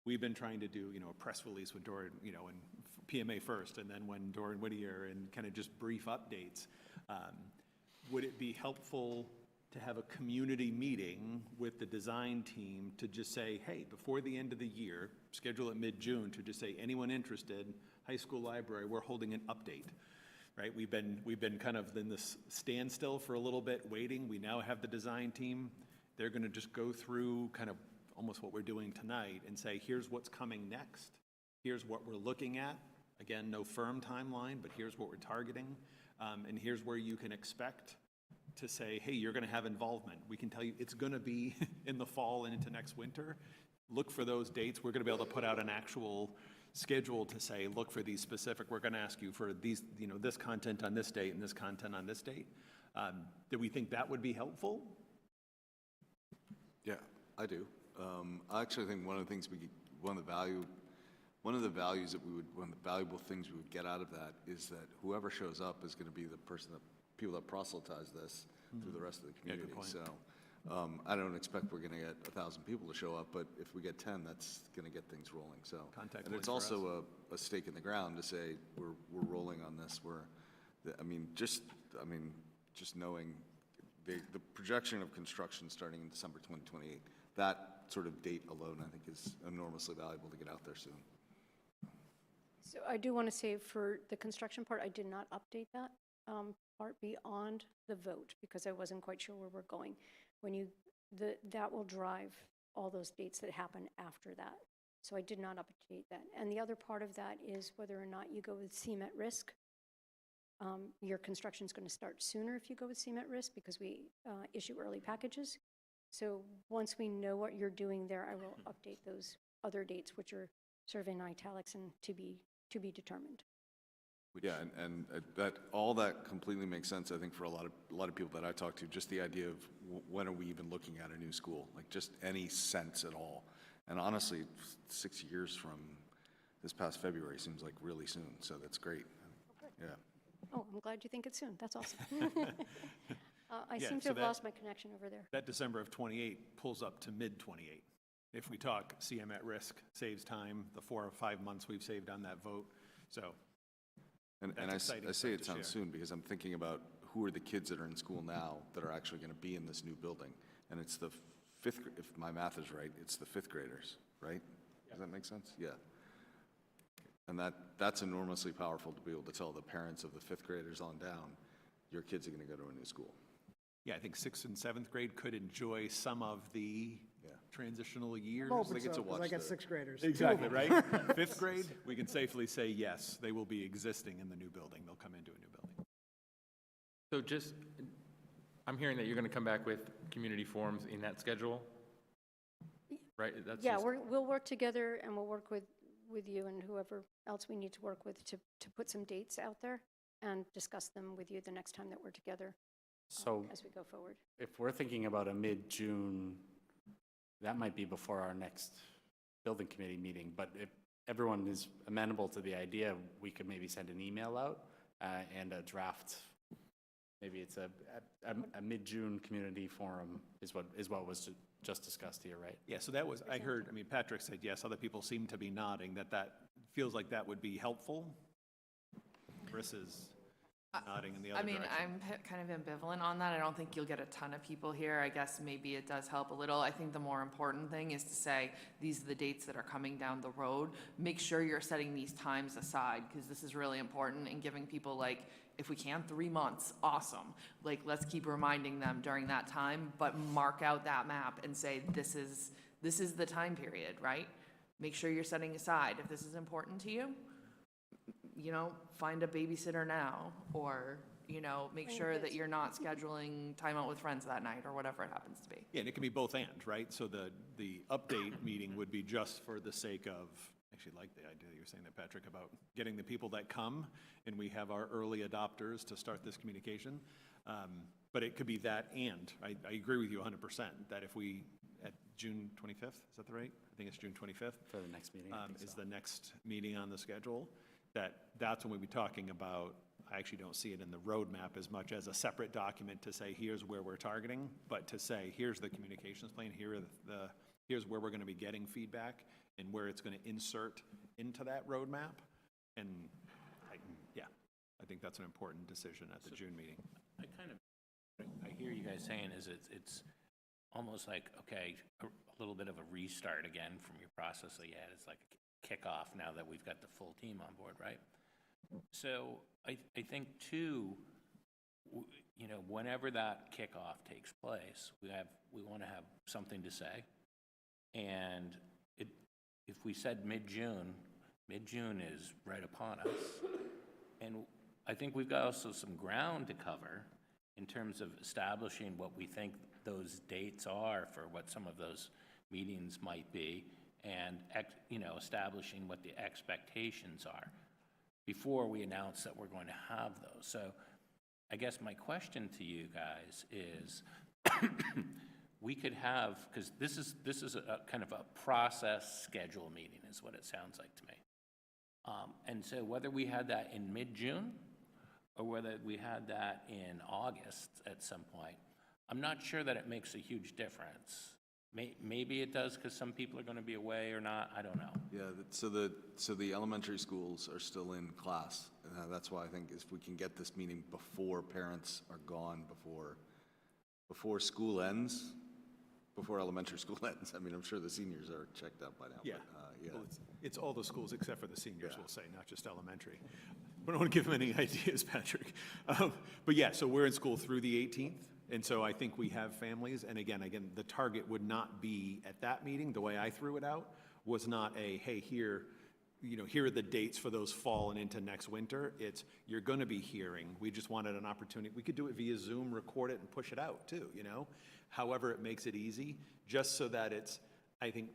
We've been trying to do, a press release with Doran, and PMA first, and then when Doran Whittier, and kind of just brief updates. Would it be helpful to have a community meeting with the design team to just say, hey, before the end of the year, schedule it mid-June, to just say, anyone interested, high school library, we're holding an update, right? We've been kind of in this standstill for a little bit, waiting. We now have the design team. They're going to just go through kind of almost what we're doing tonight and say, here's what's coming next. Here's what we're looking at. Again, no firm timeline, but here's what we're targeting. And here's where you can expect to say, hey, you're going to have involvement. We can tell you it's going to be in the fall and into next winter. Look for those dates. We're going to be able to put out an actual schedule to say, look for these specific, we're going to ask you for these, this content on this date and this content on this date. Do we think that would be helpful? Yeah, I do. I actually think one of the things one of the valuable things we would get out of that is that whoever shows up is going to be the people that proselytize this through the rest of the community. good point. So I don't expect we're going to get 1,000 people to show up, but if we get 10, that's going to get things rolling. So, Contact and it's points for also a stake in the ground to say we're rolling on this. Just knowing the projection of construction starting in December 2028, that sort of date alone, I think, is enormously valuable to get out there soon. So I do want to say for the construction part, I did not update that part beyond the vote because I wasn't quite sure where we're going. That will drive all those dates that happen after that. So I did not update that. And the other part of that is whether or not you go with SEAM at risk. Your construction is going to start sooner if you go with SEAM at risk because we issue early packages. So once we know what you're doing there, I will update those other dates, which are sort of in italics and to be determined. Yeah, and all that completely makes sense, I think, for a lot of people that I talk to, just the idea of when are we even looking at a new school, like just any sense at all. And honestly, 6 years from this past February seems like really soon, so that's great. Yeah. Oh, I'm glad you think it's soon. That's awesome. I Yeah, seem to so have lost my connection over there. That December of 28 pulls up to mid-28. If we talk CM at risk, saves time, the 4 or 5 months we've saved on that vote, so. And I say it sounds soon because I'm thinking about who are the kids that are in school now that are actually going to be in this new building. And it's the if my math is right, it's the 5th graders, right? Does that make sense? Yeah. And that's enormously powerful to be able to tell the parents of the 5th graders on down, your kids are going to go to a new school. Yeah, I think 6th and 7th grade could enjoy some of the transitional years. I'm hoping so, because I got 6th graders. Exactly, right? 5th grade, we can safely say yes, they will be existing in the new building. They'll come into a new building. So I'm hearing that you're going to come back with community forums in that schedule, right? Yeah, we'll work together and we'll work with you and whoever else we need to work with to put some dates out there and discuss them with you the next time that we're together as we go forward. If we're thinking about a mid-June, that might be before our next building committee meeting, but if everyone is amenable to the idea, we could maybe send an email out and a draft. Maybe it's a mid-June community forum is what was just discussed here, right? Yeah, so that was, I heard, Patrick said yes, other people seem to be nodding, that feels like that would be helpful versus. nodding in the I other mean, direction. I'm kind of ambivalent on that. I don't think you'll get a ton of people here. I guess maybe it does help a little. I think the more important thing is to say, these are the dates that are coming down the road. Make sure you're setting these times aside, because this is really important, and giving people, like, if we can, 3 months, awesome. Like, let's keep reminding them during that time, but mark out that map and say, this is the time period, right? Make sure you're setting aside. If this is important to you, you know, find a babysitter now, or, you know, make sure that you're not scheduling time out with friends that night, or whatever it happens to be. Yeah, and it can be both and, right? So the update meeting would be just for the sake of, actually like the idea you were saying that, Patrick, about getting the people that come, and we have our early adopters to start this communication. But it could be that, and I agree with you 100%, that if we, at June 25th, is that the right? I think it's June 25th. For the next meeting, I think Is so. the next meeting on the schedule. That's when we'd be talking about, I actually don't see it in the roadmap as much as a separate document to say, here's where we're targeting, but to say, here's the communications plan, here's where we're gonna be getting feedback, and where it's gonna insert into that roadmap. And I think that's an important decision at the June meeting. I hear you guys saying is it's almost like, okay, a little bit of a restart again from your process that you had. It's like a kickoff now that we've got the full team on board, right? So I think too, you know, whenever that kickoff takes place, we want to have something to say. And if we said mid-June is right upon us. And I think we've got also some ground to cover in terms of establishing what we think those dates are for what some of those meetings might be, and you know, establishing what the expectations are before we announce that we're going to have those. So I guess my question to you guys is, we could have, because this is a kind of a process schedule meeting is what it sounds like to me. And so whether we had that in mid-June or whether we had that in August at some point, I'm not sure that it makes a huge difference. Maybe it does because some people are going to be away or not. I don't know. Yeah, so the elementary schools are still in class. That's why I think if we can get this meeting before parents are gone, before school ends, before elementary school ends. I mean, I'm sure the seniors are checked out by now. Yeah, but, yeah. well, it's all the schools except for the seniors, we'll say, not just elementary. We don't want to give them any ideas, Patrick. But yeah, so we're in school through the 18th. And so I think we have families, and again, the target would not be at that meeting, the way I threw it out, was not a, hey, here are the dates for those fall and into next winter. It's, you're gonna be hearing, we just wanted an opportunity. We could do it via Zoom, record it, and push it out too, you know? However it makes it easy, just so that it's, I think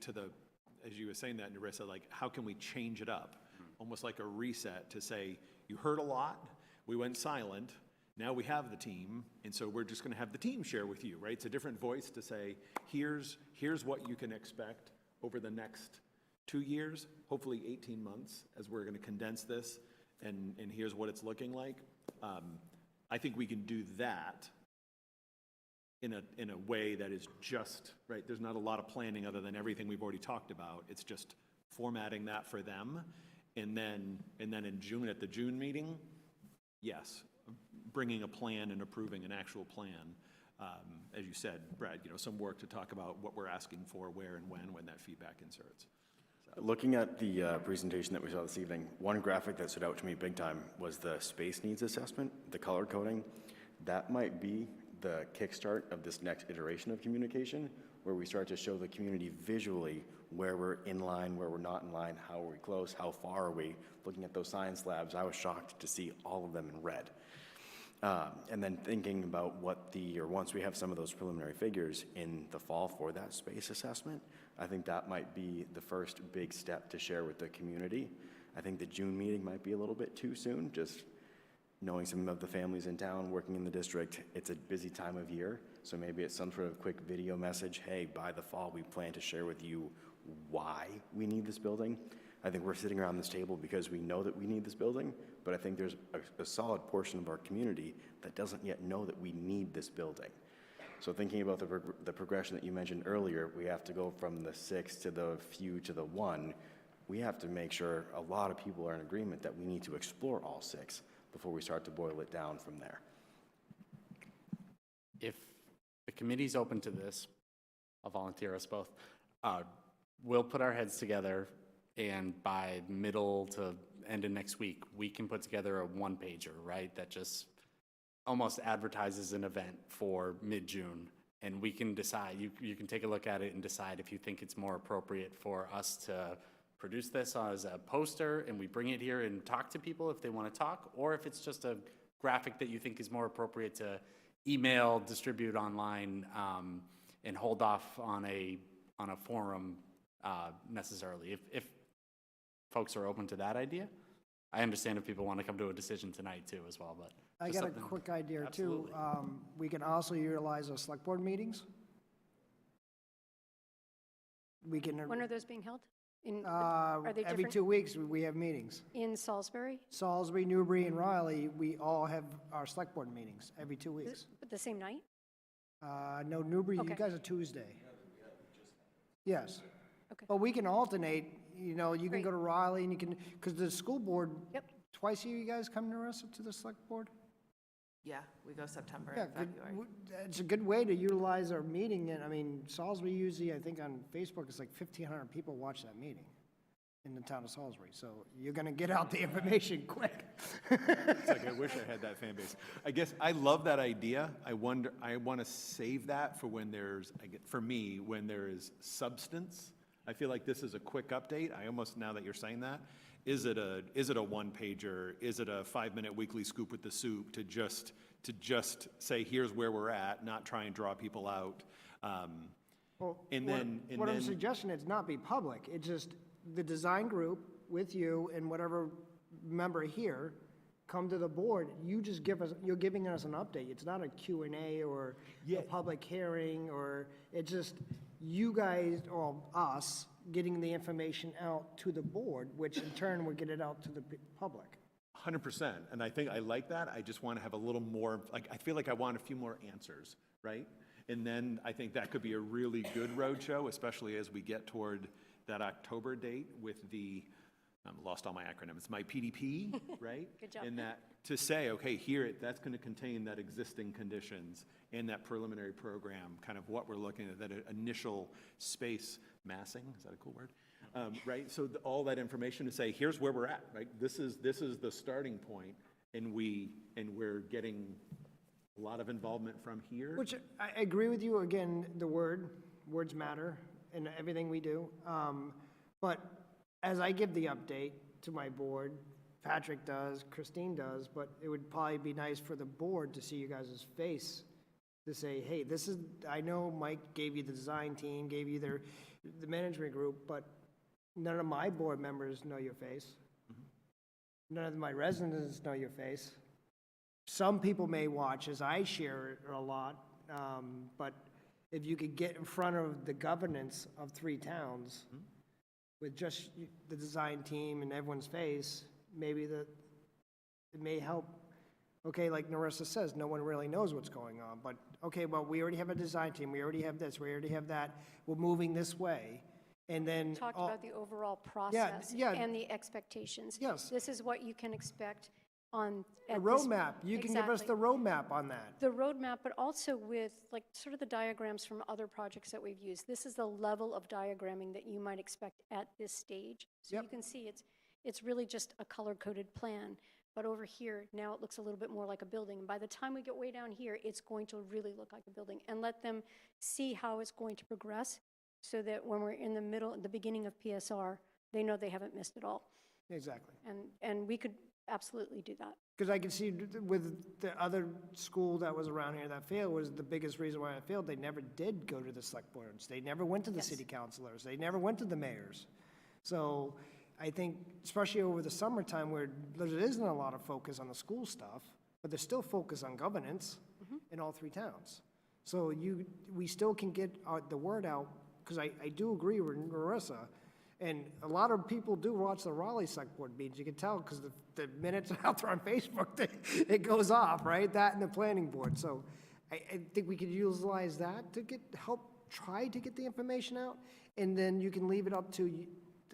as you were saying that, Narissa, like, how can we change it up? Almost like a reset to say, you heard a lot, we went silent, now we have the team, and so we're just going to have the team share with you, right? It's a different voice to say, here's what you can expect over the next 2 years, hopefully 18 months, as we're going to condense this, and here's what it's looking like. I think we can do that in a way that is just, right? There's not a lot of planning other than everything we've already talked about. It's just formatting that for them, and then in June, at the June meeting, yes, bringing a plan and approving an actual plan. As you said, Brad, some work to talk about what we're asking for, where and when that feedback inserts. Looking at the presentation that we saw this evening, one graphic that stood out to me big time was the space needs assessment, the color coding. That might be the kickstart of this next iteration of communication, where we start to show the community visually where we're in line, where we're not in line, how are we close, how far are we. Looking at those science labs, I was shocked to see all of them in red. And then thinking about once we have some of those preliminary figures in the fall for that space assessment, I think that might be the first big step to share with the community. I think the June meeting might be a little bit too soon, just knowing some of the families in town working in the district. It's a busy time of year, so maybe it's some sort of quick video message. Hey, by the fall, we plan to share with you why we need this building. I think we're sitting around this table because we know that we need this building, but I think there's a solid portion of our community that doesn't yet know that we need this building. So thinking about the progression that you mentioned earlier, we have to go from the 6 to the few to the 1. We have to make sure a lot of people are in agreement that we need to explore all 6. before we start to boil it down from there. If the committee's open to this, I'll volunteer us both. We'll put our heads together, and by middle to end of next week, we can put together a one-pager, right? That just almost advertises an event for mid-June. And we can decide, you can take a look at it and decide if you think it's more appropriate for us to produce this as a poster and we bring it here and talk to people if they want to talk, or if it's just a graphic that you think is more appropriate to email, distribute online, and hold off on a forum necessarily. If folks are open to that idea, I understand if people want to come to a decision tonight too as well, but. I just got a something- quick idea too. Absolutely. We can also utilize our select board meetings. We can, When are those being held? Are they every different? 2 weeks, we have meetings. In Salisbury? Salisbury, Newbury, and Raleigh, we all have our select board meetings every 2 weeks. But the same night? No, Newbury, you Okay. guys are Tuesday. Yes. Okay. But we can alternate, you know, you can Great. go to Raleigh and you can, because the school board, Yep. twice a year you guys come to us, to the select board? Yeah, we go September Yeah, and good- February. it's a good way to utilize our meeting, and I mean, Salisbury usually, I think on Facebook, it's like 1,500 people watch that meeting in the town of Salisbury, so you're gonna get out the information quick. It's like, I wish I had that fan base. I guess, I love that idea. I want to save that for when there's, for me, when there is substance. I feel like this is a quick update. I almost, now that you're saying that, is it a one-pager? Is it a 5-minute weekly scoop with the soup to just say, here's where we're at, not try and draw people out? Well, And what I'm then- suggesting is not be public, it's just the design group with you and whatever member here come to the board, you just give us, you're giving us an update. It's not a Q&A or a public hearing, or it's just you guys, or us, getting the information out to the board, which in turn would get it out to the public. 100%, and I think I like that. I just want to have a little more, like, I feel like I want a few more answers, right? And then I think that could be a really good roadshow, especially as we get toward that October date with the, lost all my acronyms, my PDP, right? Good job. And that, to say, okay, here, that's going to contain that existing conditions and that preliminary program, kind of what we're looking at, that initial space massing, is that a cool word? Right, so all that information to say, here's where we're at, right? This is the starting point, and we're getting a lot of involvement from here. Which, I agree with you, again, words matter in everything we do. But as I give the update to my board, Patrick does, Christine does, but it would probably be nice for the board to see you guys' face, to say, hey, this is, I know Mike gave you the design team, gave you the management group, but none of my board members know your face. None of my residents know your face. Some people may watch as I share it a lot, but if you could get in front of the governance of 3 towns with just the design team and everyone's face, maybe it may help. Okay, like Narissa says, no one really knows what's going on, but okay, well, we already have a design team, we already have this, we already have that, we're moving this way, and then. Talked about the overall process yeah. and the expectations. Yes. This is what you can expect on. The at this- roadmap, you can give us Exactly. the roadmap on that. The roadmap, but also with like sort of the diagrams from other projects that we've used. This is the level of diagramming that you might expect at this stage. So you Yep. can see it's really just a color-coded plan. But over here, now it looks a little bit more like a building. And by the time we get way down here, it's going to really look like a building. And let them see how it's going to progress so that when we're in the beginning of PSR, they know they haven't missed it all. Exactly. And we could absolutely do that. Because I can see with the other school that was around here that failed was the biggest reason why it failed. They never did go to the select boards. They never went to the city councilors. They never went to the mayors. So I think, especially over the summertime where there isn't a lot of focus on the school stuff, but there's still focus on governance in all 3 towns. So we still can get the word out, because I do agree with Marissa. And a lot of people do watch the Raleigh Select Board meetings. You can tell because the minutes out there on Facebook, it goes off, right? That and the planning board. So I think we could utilize that to try to get the information out. And then you can leave it up to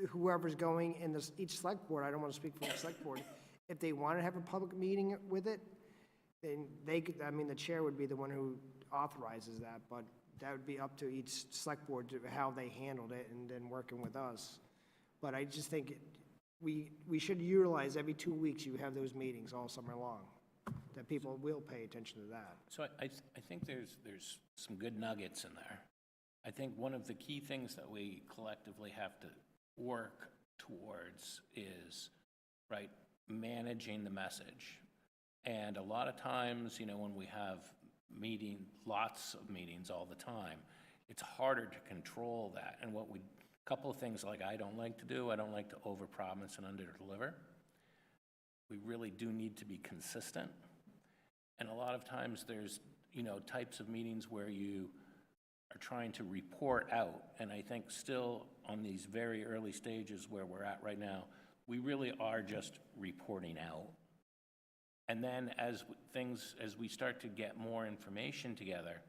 whoever's going in each select board. I don't want to speak for the select board. if they want to have a public meeting with it, then they could, I mean, the chair would be the one who authorizes that, but that would be up to each select board to how they handled it and then working with us. But I just think we should utilize every 2 weeks you have those meetings all summer long, that people will pay attention to that. So I think there's some good nuggets in there. I think one of the key things that we collectively have to work towards is, right, managing the message. And a lot of times, you know, when we have lots of meetings all the time, it's harder to control that. And couple of things like I don't like to do, I don't like to overpromise and underdeliver. We really do need to be consistent. And a lot of times there's, you know, types of meetings where you are trying to report out. And I think still on these very early stages where we're at right now, we really are just reporting out. And then as we start to get more information together,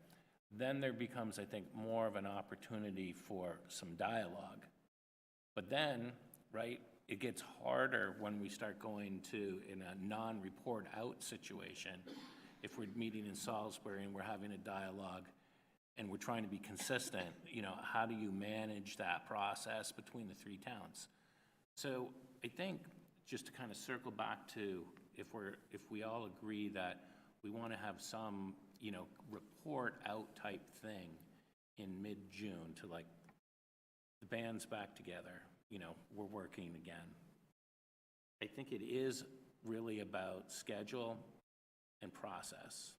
then there becomes, I think, more of an opportunity for some dialogue. But then, right, it gets harder when we start going to, in a non-report out situation, if we're meeting in Salisbury and we're having a dialogue and we're trying to be consistent, you know, how do you manage that process between the three towns? So I think, just to kind of circle back to, if we all agree that we want to have some, you know, report out type thing in mid-June to, like, the band's back together, you know, we're working again. I think it is really about schedule and process.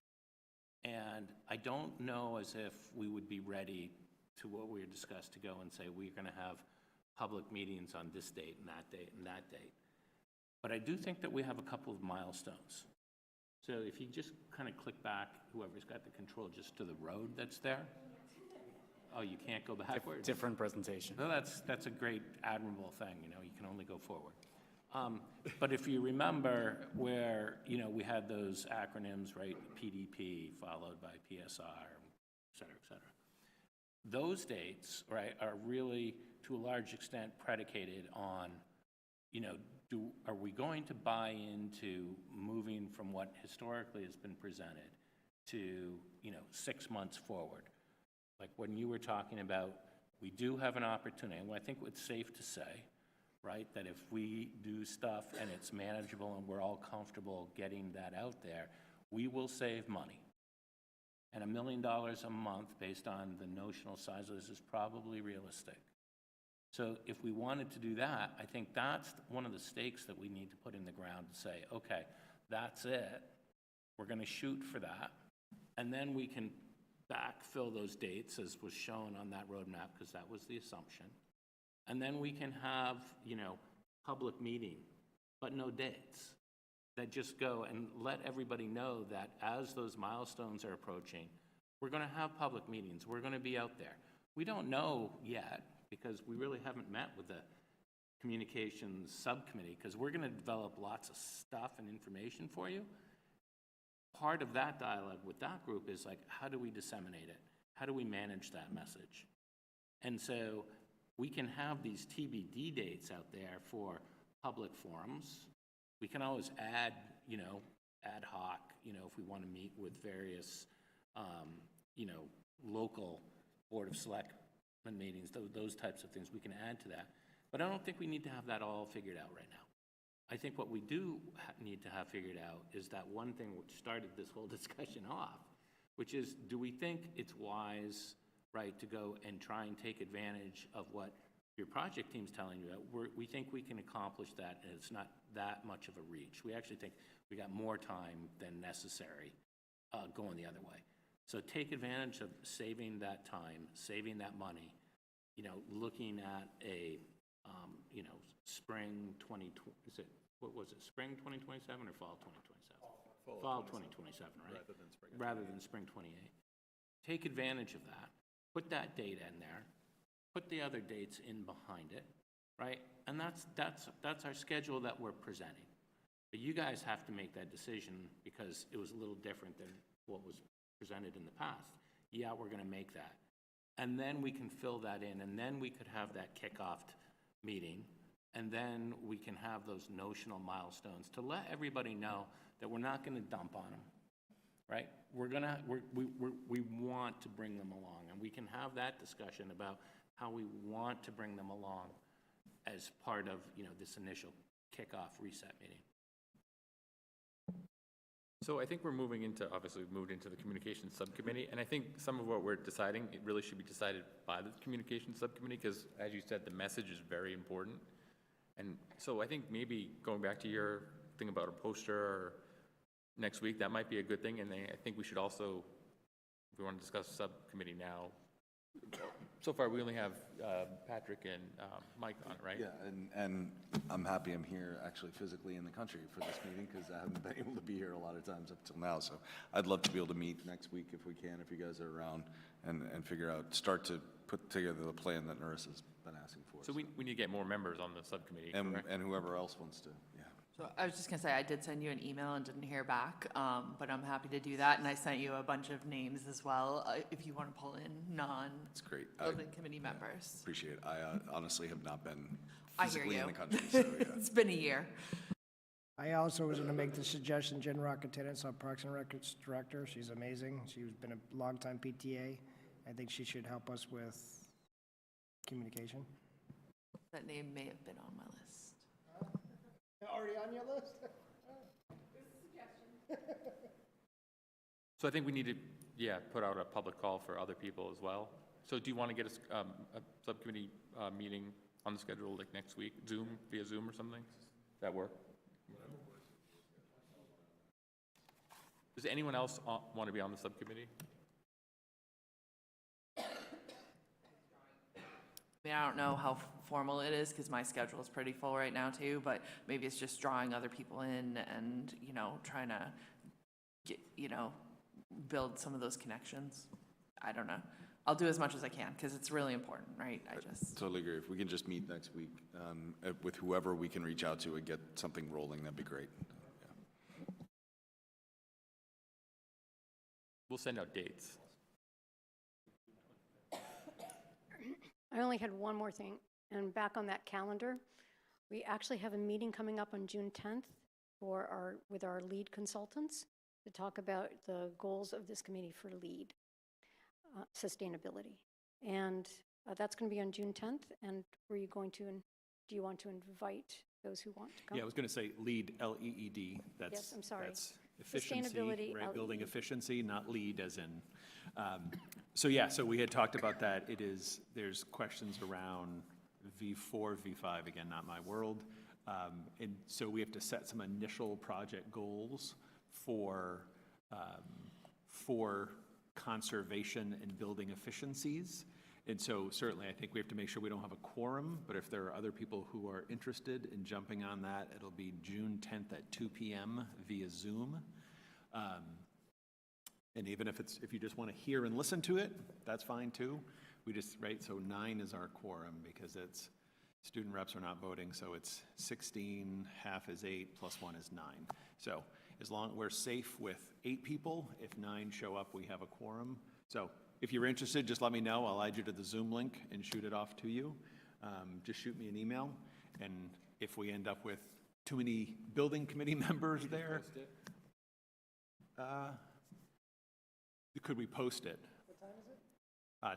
And I don't know as if we would be ready to what we discussed to go and say we're going to have public meetings on this date and that date and that date. But I do think that we have a couple of milestones. So if you just kind of click back, whoever's got the control, just to the road that's there. Oh, you can't go backwards? Different presentation. No, that's a great, admirable thing, you know, you can only go forward. But if you remember where, you know, we had those acronyms, right, PDP followed by PSR, et cetera, those dates, right, are really, to a large extent, predicated on, you know, are we going to buy into moving from what historically has been presented to, you know, 6 months forward? Like when you were talking about, we do have an opportunity, and I think it's safe to say, right, that if we do stuff and it's manageable and we're all comfortable getting that out there, we will save money. And $1 million a month based on the notional size of this is probably realistic. So if we wanted to do that, I think that's one of the stakes that we need to put in the ground to say, okay, that's it. We're going to shoot for that. And then we can backfill those dates as was shown on that roadmap, because that was the assumption. And then we can have, you know, public meeting, but no dates, that just go and let everybody know that as those milestones are approaching, we're going to have public meetings. We're going to be out there. We don't know yet, because we really haven't met with the communications subcommittee, because we're going to develop lots of stuff and information for you. Part of that dialogue with that group is like, how do we disseminate it? How do we manage that message? And so we can have these TBD dates out there for public forums. We can always add, you know, ad hoc, you know, if we want to meet with various, you know, local Board of Selectmen meetings, those types of things, we can add to that. But I don't think we need to have that all figured out right now. I think what we do need to have figured out is that one thing which started this whole discussion off, which is, do we think it's wise, right, to go and try and take advantage of what your project team's telling you? We think we can accomplish that, and it's not that much of a reach. We actually think we got more time than necessary going the other way. So take advantage of saving that time, saving that money, you know, looking at a, you know, spring 2020, what was it, spring 2027 or fall 2027? Fall 2027, right? Rather than spring 28. Take advantage of that. Put that date in there. Put the other dates in behind it, right? And that's our schedule that we're presenting. But you guys have to make that decision, because it was a little different than what was presented in the past. Yeah, we're going to make that. And then we can fill that in, and then we could have that kickoff meeting, And then we can have those notional milestones to let everybody know that we're not gonna dump on them, right? We want to bring them along, and we can have that discussion about how we want to bring them along as part of, this initial kickoff reset meeting. So I think obviously we've moved into the communications subcommittee, and I think some of what we're deciding, it really should be decided by the communications subcommittee, because as you said, the message is very important. And so I think maybe going back to your thing about a poster or next week, that might be a good thing, and I think we should also, if we want to discuss subcommittee now, so far we only have Patrick and Mike on it, right? Yeah, and I'm happy I'm here actually physically in the country for this meeting, because I haven't been able to be here a lot of times up till now. So I'd love to be able to meet next week if we can, if you guys are around, and start to put together the plan that Narissa's been asking for. So we need to get more members on the subcommittee, correct? And whoever else wants to, yeah. So I was just gonna say, I did send you an email and didn't hear back, but I'm happy to do that, and I sent you a bunch of names as well, if you want to pull in It's great. non-building committee members. Appreciate it. I honestly have not been I hear physically you. in the country, so yeah. It's been a year. I also was going to make the suggestion, Jen Rockettennis, our Parks and Records Director. She's amazing. She's been a longtime PTA. I think she should help us with communication. That name may have been on my list. Already on your list? So I think we need to, put out a public call for other people as well. So do you want to get a subcommittee meeting on the schedule like next week, via Zoom or something? Does that work? Does anyone else want to be on the subcommittee? I mean, I don't know how formal it is, because my schedule is pretty full right now too, but maybe it's just drawing other people in and, trying to get, build some of those connections. I don't know. I'll do as much as I can, because it's really important, right? I Totally agree. If we can just meet next week with whoever we can reach out to and get something rolling, that'd be great. Yeah. We'll send out dates. I only had one more thing, and back on that calendar, we actually have a meeting coming up on June 10th with our lead consultants to talk about the goals of this committee for lead sustainability. And that's going to be on June 10th, and do you want to invite those who want to come? Yeah, I was going to say LEED, L-E-E-D. Yes, I'm sorry. That's efficiency, Sustainability, right? Building LEED. efficiency, not lead as in. So we had talked about that. There's questions around V4, V5, again, not my world. And so we have to set some initial project goals for conservation and building efficiencies. And so certainly I think we have to make sure we don't have a quorum, but if there are other people who are interested in jumping on that, it'll be June 10th at 2 p.m. via Zoom. And even if you just want to hear and listen to it, that's fine too. So 9 is our quorum, because student reps are not voting, so it's 16, half is 8, plus 1 is 9. So as long we're safe with 8 people, if 9 show up, we have a quorum. So if you're interested, just let me know. I'll add you to the Zoom link and shoot it off to you. Just shoot me an email. And if we end up with too many building committee members there, could we post it? What time is it?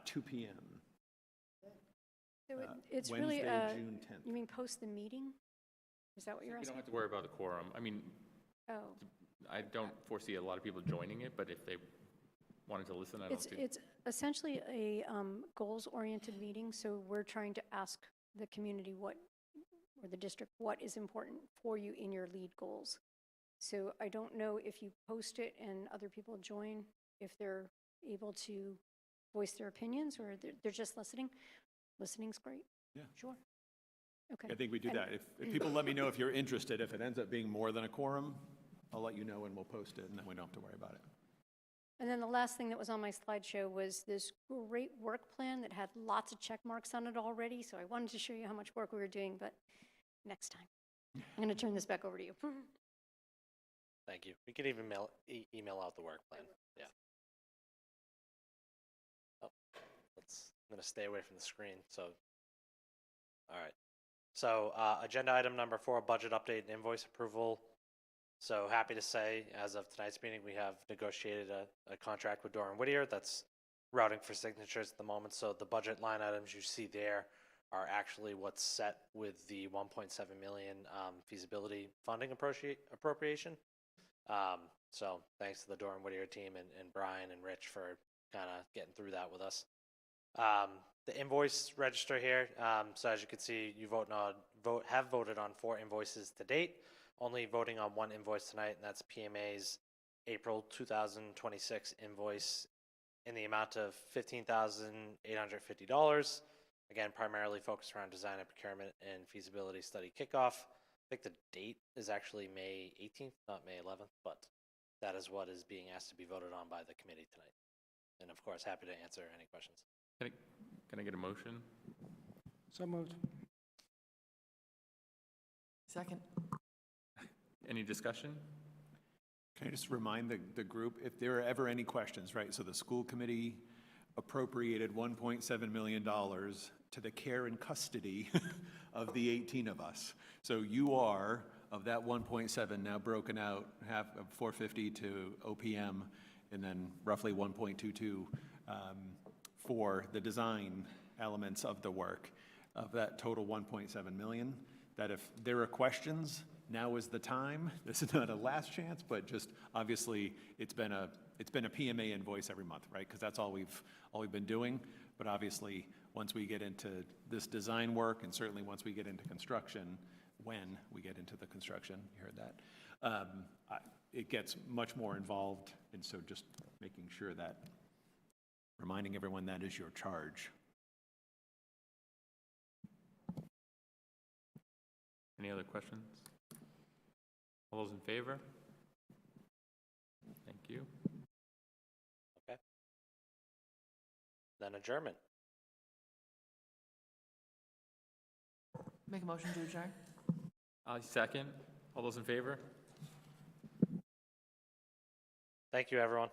2 p.m. So it's Wednesday, really, June 10th. you mean post the meeting? Is that what you're You asking? don't have to worry about the quorum. I mean, Oh. I don't foresee a lot of people joining it, but if they wanted to listen, I don't see. It's essentially a goals-oriented meeting, so we're trying to ask the community or the district, what is important for you in your lead goals. So I don't know if you post it and other people join, if they're able to voice their opinions, or they're just listening. Listening's great. Yeah. Sure. Okay. I think we do that. If people let me know if you're interested, if it ends up being more than a quorum, I'll let you know and we'll post it, and then we don't have to worry about it. And then the last thing that was on my slideshow was this great work plan that had lots of check marks on it already. So I wanted to show you how much work we were doing, but next time. I'm going to turn this back over to you. Thank you. We could even email out the work plan. Yeah. Oh, I'm going to stay away from the screen. So, all right. So agenda item number 4, budget update and invoice approval. So happy to say, as of tonight's meeting, we have negotiated a contract with Doran Whittier that's routing for signatures at the moment. So the budget line items you see there are actually what's set with the 1.7 million feasibility funding appropriation. So thanks to the Doran Whittier team and Brian and Rich for kind of getting through that with us. The invoice register here, so as you can see, you have voted on 4 invoices to date, only voting on 1 invoice tonight, and that's PMA's April 2026 invoice in the amount of $15,850. Again, primarily focused around design and procurement and feasibility study kickoff. I think the date is actually May 18th, not May 11th, but that is what is being asked to be voted on by the committee tonight. And of course, happy to answer any questions. Can I get a motion? So moved. Second. Any discussion? Can I just remind the group, if there are ever any questions, right? So the school committee appropriated $1.7 million to the care and custody of the 18 of us. So you are, of that 1.7, now broken out, half of 450 to OPM, and then roughly 1.22 for the design elements of the work, of that total 1.7 million, that if there are questions, now is the time. This is not a last chance, but just obviously it's been a PMA invoice every month, right? Because that's all we've been doing. But obviously, once we get into this design work, and certainly once we get into construction, when we get into the construction, you heard that, it gets much more involved. And so just making sure that, reminding everyone that is your charge. Any other questions? All those in favor? Thank you. Okay. Then adjournment. Make a motion to adjourn. Second. All those in favor? Thank you, everyone.